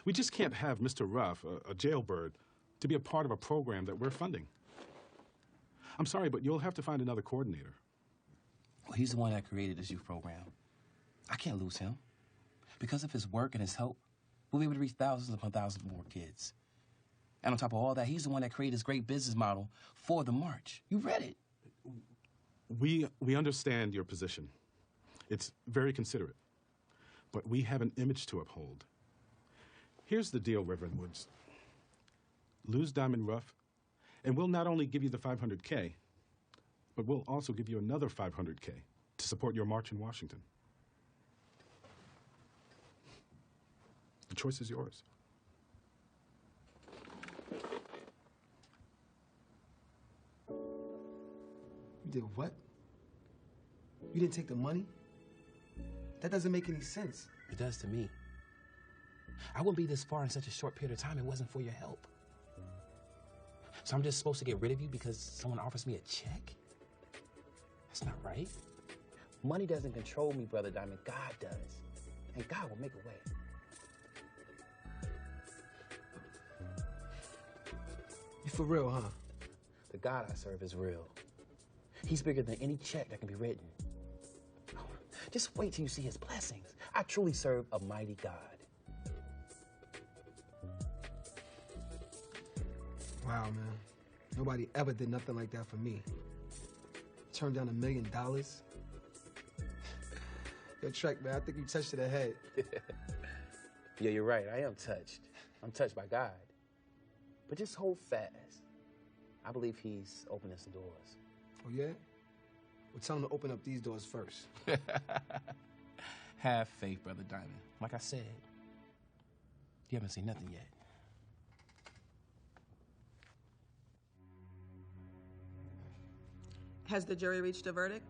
K: We just can't have Mr. Ruff, a jailbird, to be a part of a program that we're funding. I'm sorry, but you'll have to find another coordinator.
X: Well, he's the one that created this youth program. I can't lose him. Because of his work and his help, we'll be able to reach thousands upon thousands more kids. And on top of all that, he's the one that created this great business model for the march. You read it.
K: We understand your position. It's very considerate. But we have an image to uphold. Here's the deal, Reverend Woods. Lose Diamond Ruff, and we'll not only give you the $500K, but we'll also give you another $500K to support your march in Washington. The choice is yours.
M: You did what? You didn't take the money? That doesn't make any sense.
X: It does to me. I wouldn't be this far in such a short period of time if it wasn't for your help. So I'm just supposed to get rid of you because someone offers me a check? That's not right. Money doesn't control me, Brother Diamond. God does. And God will make a way.
M: You for real, huh?
X: The God I serve is real. He's bigger than any check that can be written. Just wait till you see his blessings. I truly serve a mighty God.
M: Wow, man. Nobody ever did nothing like that for me. Turned down $1 million. Yo, Trek, man, I think you touched it ahead.
X: Yeah, you're right. I am touched. I'm touched by God. But just hold fast. I believe he's opening some doors.
M: Oh, yeah? Well, tell him to open up these doors first.
X: Have faith, Brother Diamond. Like I said, you haven't seen nothing yet.
H: Has the jury reached a verdict?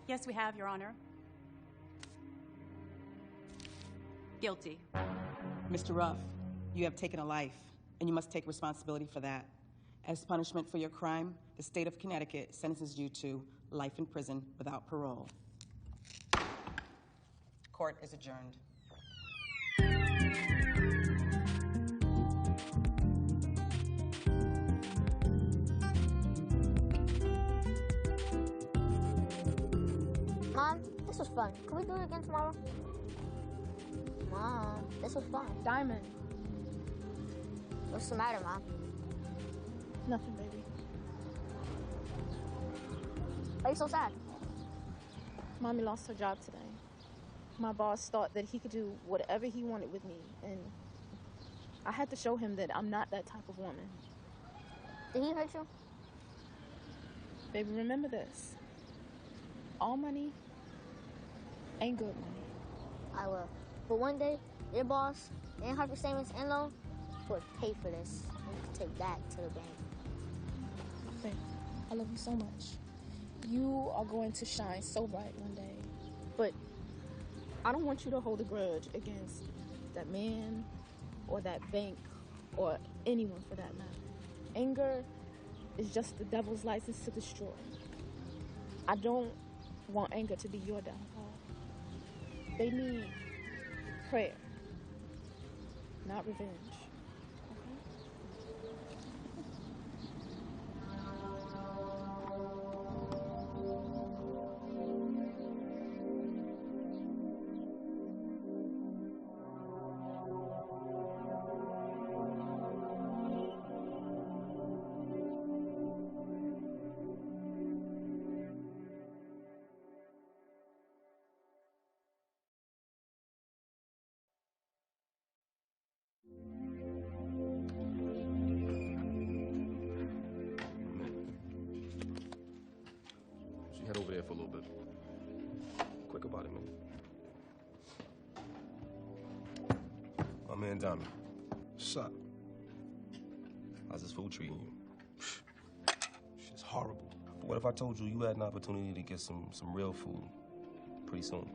P: Yes, we have, Your Honor. Guilty.
H: Mr. Ruff, you have taken a life, and you must take responsibility for that. As punishment for your crime, the state of Connecticut sentences you to life in prison without parole. Court is adjourned.
Q: Mom, this was fun. Can we do it again tomorrow? Mom, this was fun.
R: Diamond.
Q: What's the matter, Mom?
R: Nothing, baby.
Q: Why are you so sad?
R: Mommy lost her job today. My boss thought that he could do whatever he wanted with me, and I had to show him that I'm not that type of woman.
Q: Did he hurt you?
R: Baby, remember this. All money ain't good money.
Q: I will. But one day, your boss and Harper Savings and Loan would pay for this. And you can take that to the bank.
R: Babe, I love you so much. You are going to shine so bright one day. But I don't want you to hold a grudge against that man or that bank or anyone for that matter. Anger is just the devil's license to destroy. I don't want anger to be your downfall. They need prayer, not revenge.
S: Head over there for a little bit. Quick about it, man. My man Diamond.
M: What's up?
S: How's this food treating you?
M: Shit's horrible.
S: But what if I told you you had an opportunity to get some real food pretty soon?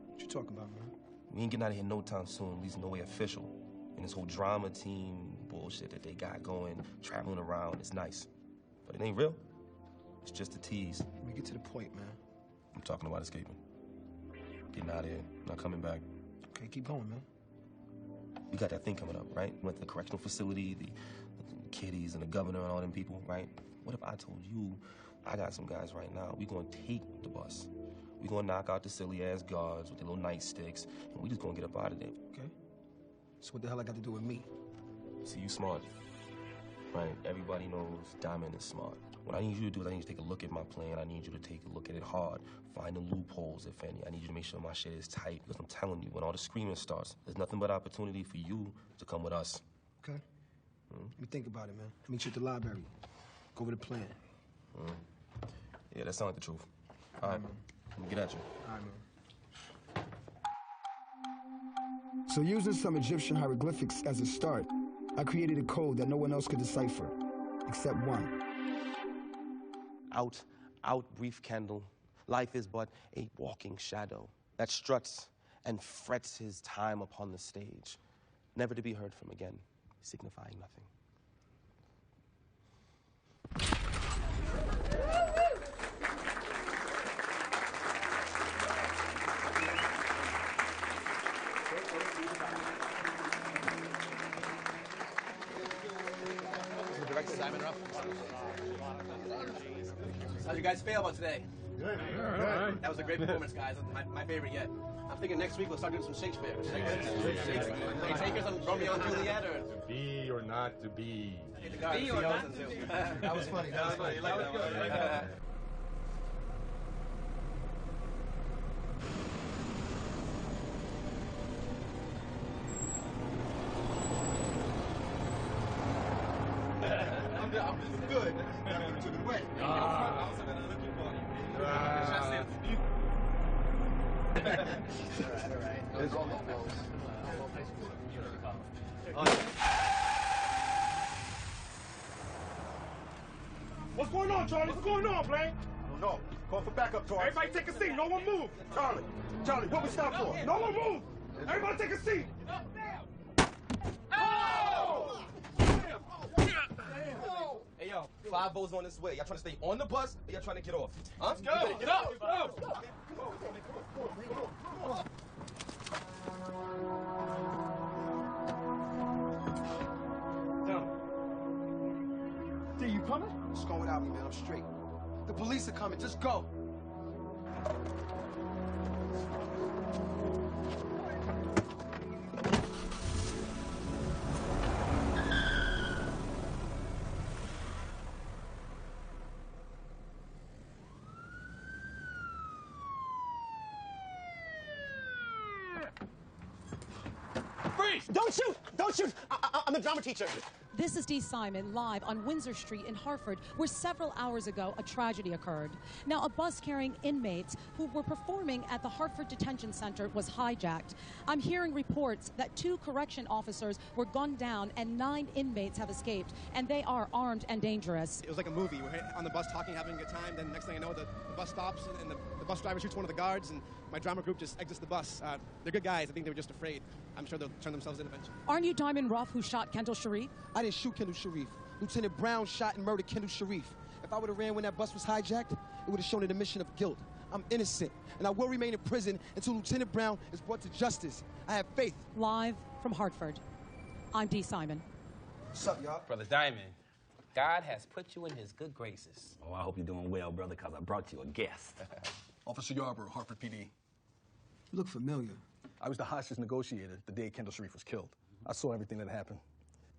M: What you talking about, man?
S: We ain't getting out of here no time soon, at least no way official. And this whole drama team bullshit that they got going, traveling around, it's nice. But it ain't real. It's just a tease.
M: Let me get to the point, man.
S: I'm talking about escaping. Getting out of here, not coming back.
M: Okay, keep going, man.
S: We got that thing coming up, right? Went to the correctional facility, the kiddies and the governor and all them people, right? What if I told you I got some guys right now, we gonna take the bus. We gonna knock out the silly ass guards with their little nightsticks, and we just gonna get up out of there.
M: Okay. So what the hell I got to do with me?
S: See, you smart, right? Everybody knows Diamond is smart. What I need you to do is I need you to take a look at my plan. I need you to take a look at it hard. Find the loopholes, if any. I need you to make sure my shit is tight. Because I'm telling you, when all the screaming starts, there's nothing but opportunity for you to come with us.
M: Okay. Let me think about it, man. Meet you at the library. Go over the plan.
S: Yeah, that sounds like the truth. All right, man. Let me get at you.
M: All right, man.
A: So using some Egyptian hieroglyphics as a start, I created a code that no one else could decipher, except one.
X: Out, brief candle. Life is but a walking shadow that struts and frets his time upon the stage, never to be heard from again, signifying nothing.
E: Director Simon Ruff. How'd you guys feel about today?
T: That was a great performance, guys. My favorite yet. I'm thinking next week we'll start doing some Shakespeare. Any takers on Romeo and Juliet or?
N: To be or not to be.
T: Be or not to be.
M: That was funny. That was funny.
T: You like that one?
O: I'm good. I took it away.
T: I was looking for you. All right.
N: What's going on, Charlie? What's going on, Blaine?
O: I don't know. Call for backup, Charlie.
N: Everybody take a seat. No one move.
O: Charlie, what we stop for?
N: No one move. Everybody take a seat.
T: Hey, yo, 5 votes on this way. Y'all trying to stay on the bus or y'all trying to get off? Huh?
N: Let's go.
T: Get up. Go.
M: D, you coming? Just go without me, man. I'm straight. The police are coming. Just go.
T: Freeze! Don't shoot! Don't shoot! I'm the drama teacher.
U: This is Dee Simon, live on Windsor Street in Hartford, where several hours ago a tragedy occurred. Now, a bus carrying inmates who were performing at the Hartford Detention Center was hijacked. I'm hearing reports that 2 correction officers were gunned down and 9 inmates have escaped, and they are armed and dangerous.
E: It was like a movie. We're on the bus talking, having a good time. Then next thing I know, the bus stops and the bus driver shoots one of the guards, and my drama group just exits the bus. They're good guys. I think they were just afraid. I'm sure they'll turn themselves in eventually.
U: Aren't you Diamond Ruff, who shot Kendall Sharif?
M: I didn't shoot Kendall Sharif. Lieutenant Brown shot and murdered Kendall Sharif. If I would have ran when that bus was hijacked, it would have shown an admission of guilt. I'm innocent, and I will remain in prison until Lieutenant Brown is brought to justice. I have faith.
U: Live from Hartford, I'm Dee Simon.
M: What's up, y'all?
X: Brother Diamond, God has put you in his good graces.
V: Oh, I hope you're doing well, brother, because I brought you a guest.
W: Officer Yarborough, Hartford PD.
M: You look familiar.
W: I was the hostage negotiator the day Kendall Sharif was killed. I saw everything that happened.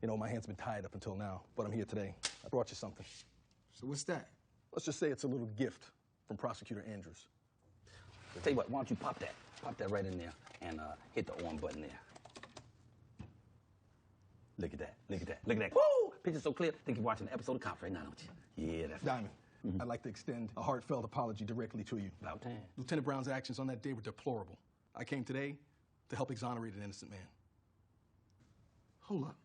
W: You know, my hands been tied up until now, but I'm here today. I brought you something.
M: So what's that?
W: Let's just say it's a little gift from Prosecutor Andrews.
V: I'll tell you what, why don't you pop that? Pop that right in there and hit the on button there. Look at that, look at that, look at that. Woo! Picture's so clear, think you're watching an episode of Cops right now, don't you? Yeah, that's
W: Diamond, I'd like to extend a heartfelt apology directly to you.
V: About time.
W: Lieutenant Brown's actions on that day were deplorable. I came today to help exonerate an innocent man.
M: Hold up.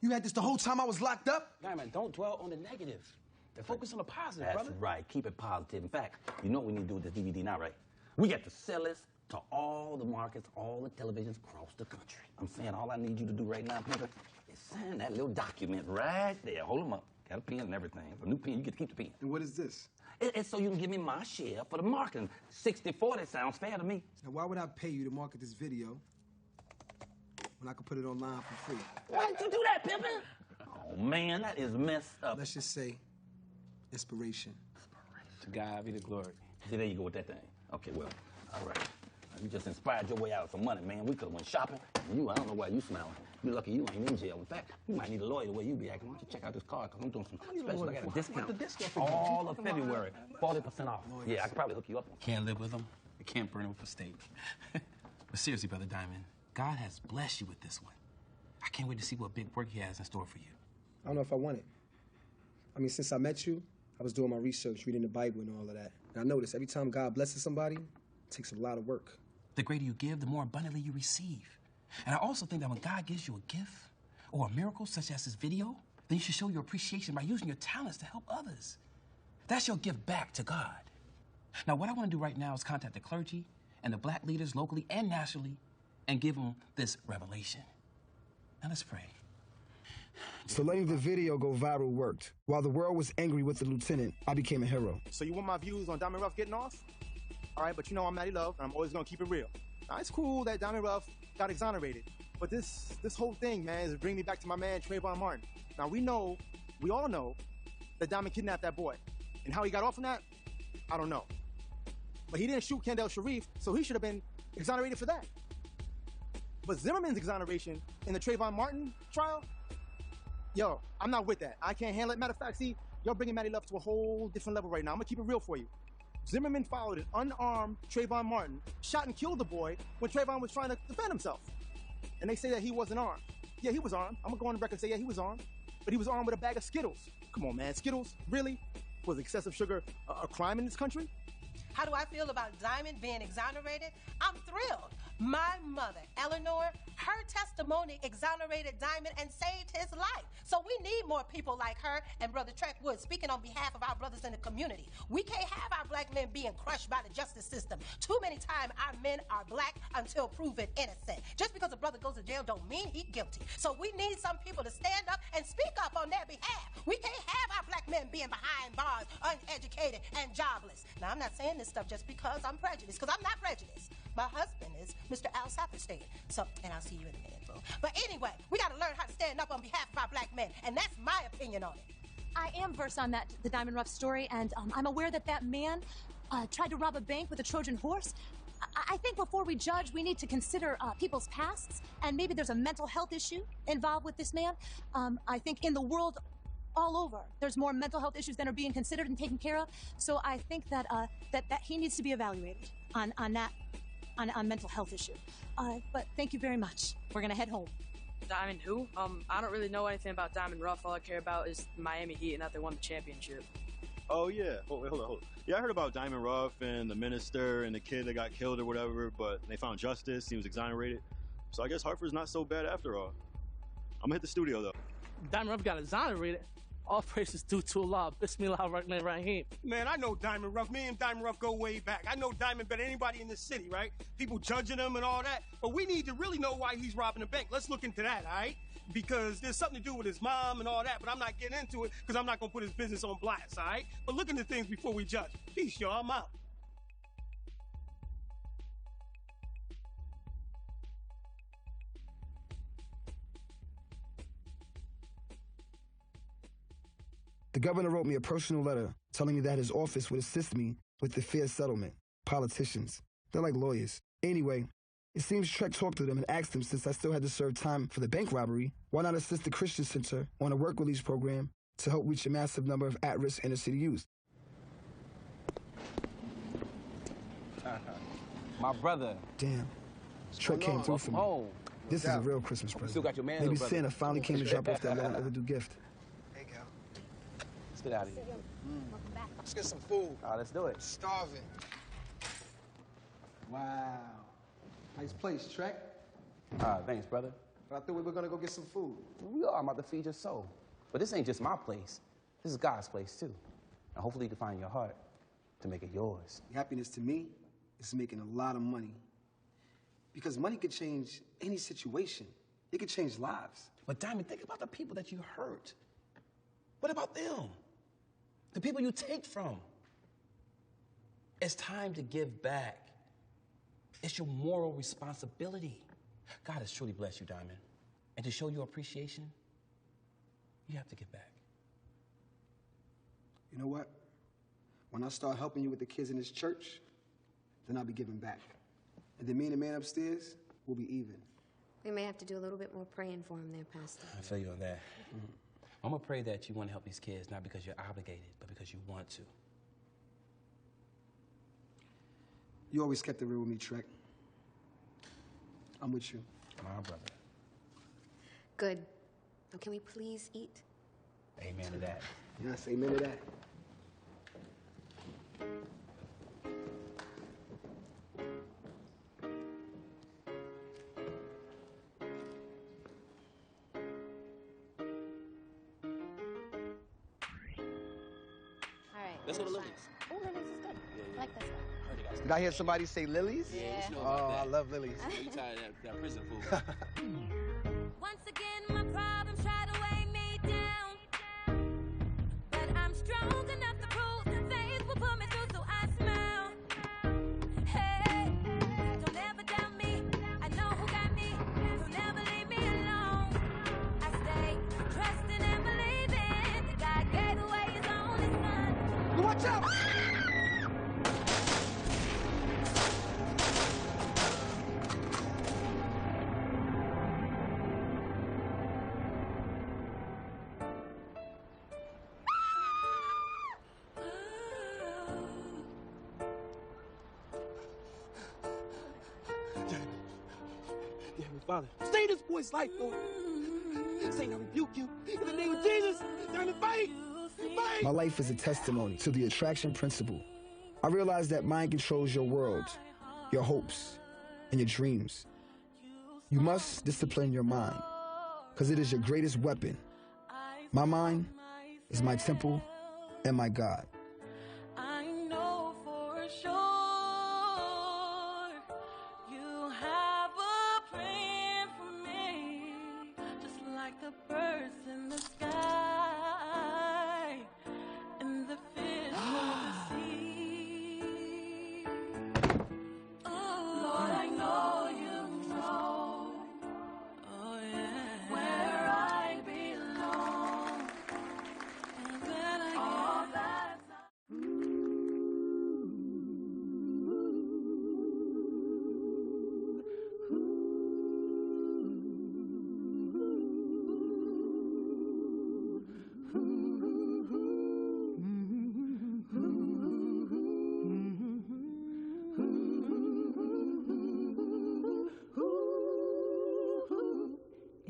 M: You had this the whole time I was locked up?
V: Diamond, don't dwell on the negative. Focus on the positive, That's brother. right. Keep it positive. In fact, you know what we need to do with this DVD now, right? We got to sell this to all the markets, all the televisions across the country. I'm saying all I need you to do right now, Peter, is sign that little document right there. Hold them up. Got a pen and everything. A new pen, you get to keep the pen.
M: And what is this?
V: It's so you can give me my share for the marketing. 60-40 sounds fair to me.
M: Now, why would I pay you to market this video when I could put it online for free?
V: Why did you do that, Pimpin'? Oh, man, that is messed up.
M: Let's just say inspiration.
X: To God be the glory.
V: See, there you go with that thing. Okay, well, all right. You just inspired your way out of some money, man. We could have went shopping. And I don't know why you smiling. You're lucky you ain't in jail. In fact, you might need a lawyer the way you be acting. Why don't you check out this card, because I'm doing some special. I got a discount. All of February, 40% off. Yeah, I could probably hook you up.
X: Can't live with him. I can't burn him with a steak. But seriously, Brother Diamond, God has blessed you with this one. I can't wait to see what big work he has in store for you.
M: I don't know if I want it. I mean, since I met you, I was doing my research, reading the Bible and all of that. And I noticed every time God blesses somebody, it takes a lot of work.
X: The greater you give, the more abundantly you receive. And I also think that when God gives you a gift or a miracle such as this video, then you should show your appreciation by using your talents to help others. That's your gift back to God. Now, what I want to do right now is contact the clergy and the black leaders locally and nationally and give them this revelation. Now, let's pray.
A: So letting the video go viral worked. While the world was angry with the lieutenant, I became a hero.
E: So you want my views on Diamond Ruff getting off? All right, but you know I'm Matty Love, and I'm always gonna keep it real. Now, it's cool that Diamond Ruff got exonerated, but this whole thing, man, is bringing me back to my man Trayvon Martin. Now we all know that Diamond kidnapped that boy, and how he got off from that, I don't know.
M: But he didn't shoot Kendall Sharif, so he should have been exonerated for that. But Zimmerman's exoneration in the Trayvon Martin trial, yo, I'm not with that. I can't handle it. Matter of fact, see, y'all bringing Matty Love to a whole different level right now. I'm gonna keep it real for you. Zimmerman followed an unarmed Trayvon Martin, shot and killed the boy when Trayvon was trying to defend himself. And they say that he wasn't armed. Yeah, he was armed. I'm gonna go on the record and say, yeah, he was armed. But he was armed with a bag of Skittles. Come on, man, Skittles? Really? Was excessive sugar a crime in this country?
B: How do I feel about Diamond being exonerated? I'm thrilled. My mother, Eleanor, her testimony exonerated Diamond and saved his life. So we need more people like her and Brother Trek Woods speaking on behalf of our brothers in the community. We can't have our black men being crushed by the justice system. Too many times our men are black until proven innocent. Just because a brother goes to jail don't mean he's guilty. So we need some people to stand up and speak up on their behalf. We can't have our black men being behind bars, uneducated, and jobless. Now, I'm not saying this stuff just because I'm prejudiced, because I'm not prejudiced. My husband is Mr. Al Saperstein. So, and I'll see you in a minute, boo. But anyway, we got to learn how to stand up on behalf of our black men, and that's my opinion on it.
U: I am versed on the Diamond Ruff story, and I'm aware that man tried to rob a bank with a Trojan horse. I think before we judge, we need to consider people's pasts, and maybe there's a mental health issue involved with this man. I think in the world all over, there's more mental health issues than are being considered and taken care of. So I think that that he needs to be evaluated on mental health issue. But thank you very much. We're gonna head home.
C: Diamond who? I don't really know anything about Diamond Ruff. All I care about is Miami Heat and that they won the championship.
G: Oh, yeah. Hold on. Yeah, I heard about Diamond Ruff and the minister and the kid that got killed or whatever, but they found justice. He was exonerated. So I guess Hartford's not so bad after all. I'm gonna hit the studio, though.
J: Diamond Ruff got exonerated. All praises due to Allah. Bismillah ar-Rahman ar-Rahim.
N: Man, I know Diamond Ruff. Me and Diamond Ruff go way back. I know Diamond better than anybody in this city, right? People judging him and all that. But we need to really know why he's robbing the bank. Let's look into that, all right? Because there's something to do with his mom and all that, but I'm not getting into it because I'm not going to put his business on blast, all right? But look into things before we judge. Peace, y'all. I'm out.
A: The governor wrote me a personal letter telling me that his office would assist me with the fair settlement. Politicians, they're like lawyers. Anyway, it seems Trek talked to them and asked them, since I still had to serve time for the bank robbery, why not assist the Christian Center on a work release program to help reach a massive number of at-risk inner-city youth.
V: My brother.
A: Damn. Trek came through for me.
V: Oh,
A: this is a real Christmas present.
V: still got your man,
A: Maybe
V: little brother.
A: Santa finally came to drop off that long overdue gift.
V: Let's get out of here.
M: Let's get some food.
V: All right, let's do it.
M: Starving. Wow. Nice place, Trek.
V: Thanks, brother.
M: But I thought we were gonna go get some food.
V: We are. I'm about to feed your soul. But this ain't just my place. This is God's place, too. And hopefully you can find your heart to make it yours.
M: Happiness to me is making a lot of money. Because money could change any situation. It could change lives.
V: But Diamond, think about the people that you hurt. What about them? The people you take from. It's time to give back. It's your moral responsibility. God has truly blessed you, Diamond. And to show your appreciation, you have to give back.
M: You know what? When I start helping you with the kids in this church, then I'll be giving back. And then me and the man upstairs will be even.
Q: We may have to do a little bit more praying for him there, Pastor.
V: I feel you on that. I'm going to pray that you want to help these kids, not because you're obligated, but because you want to.
M: You always kept it real with me, Trek. I'm with you.
V: My brother.
Q: Good. Now, can we please eat?
V: Amen to that.
M: Yes, amen to that.
Q: All right.
V: Let's go to Lily's.
Q: Oh, Lily's is good. I like that stuff.
M: Did I hear somebody say Lily's?
Q: Yeah.
V: What you know about that?
M: I love Lily's.
V: You tired of that prison food.
Y: Once again, my problems try to weigh me down. But I'm strong enough to prove that faith will pull me through, so I smile. Hey, don't ever doubt me. I know who got me. He'll never leave me alone. I stay trusting and believing that God gave away his only son.
M: Watch out!
T: Father, save this boy's life, Lord. Satan, I rebuke you. In the name of Jesus, turn the fight. Fight.
A: My life is a testimony to the attraction principle. I realize that mind controls your world, your hopes, and your dreams. You must discipline your mind, because it is your greatest weapon. My mind is my temple and my God.
Y: I know for sure you have a plan for me, just like the birds in the sky and the fish in the sea. Oh, Lord, I know you know, oh yeah, where I belong, and that I all that.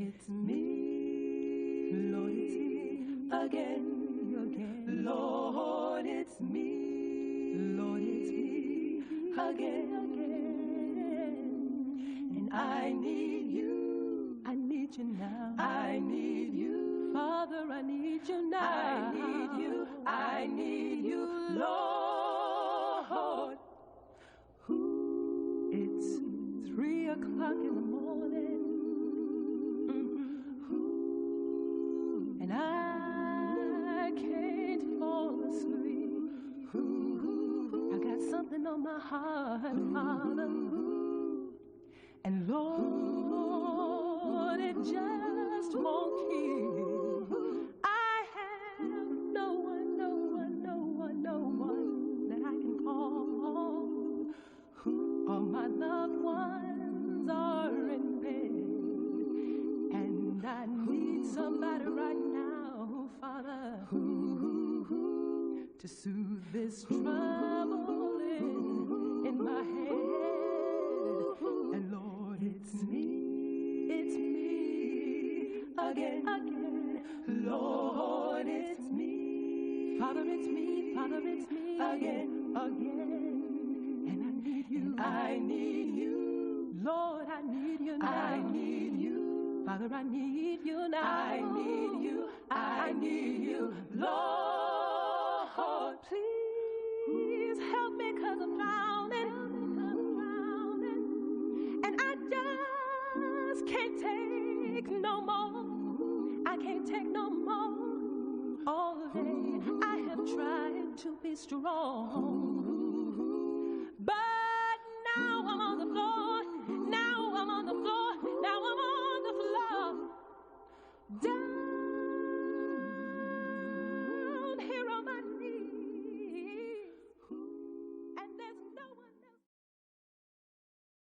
Y: It's me, Lord, it's me again, Lord, it's me, Lord, it's me again, and I need you now, I need you, Father, I need you now, I need you, Lord. It's 3 o'clock in the morning, and I can't fall asleep. I got something on my heart, Father, and Lord, it just won't keep. I have no one that I can call. All my loved ones are in bed, and I need somebody right now, Father, to soothe this trouble in my head. And Lord, it's me again, Lord, it's me, Father, it's me again. And I need you, Lord, I need you now, I need you, Father, I need you now, I need you, Lord, please help me 'cause I'm drowning, and I just can't take no more, I can't take no more. All day I have tried to be strong,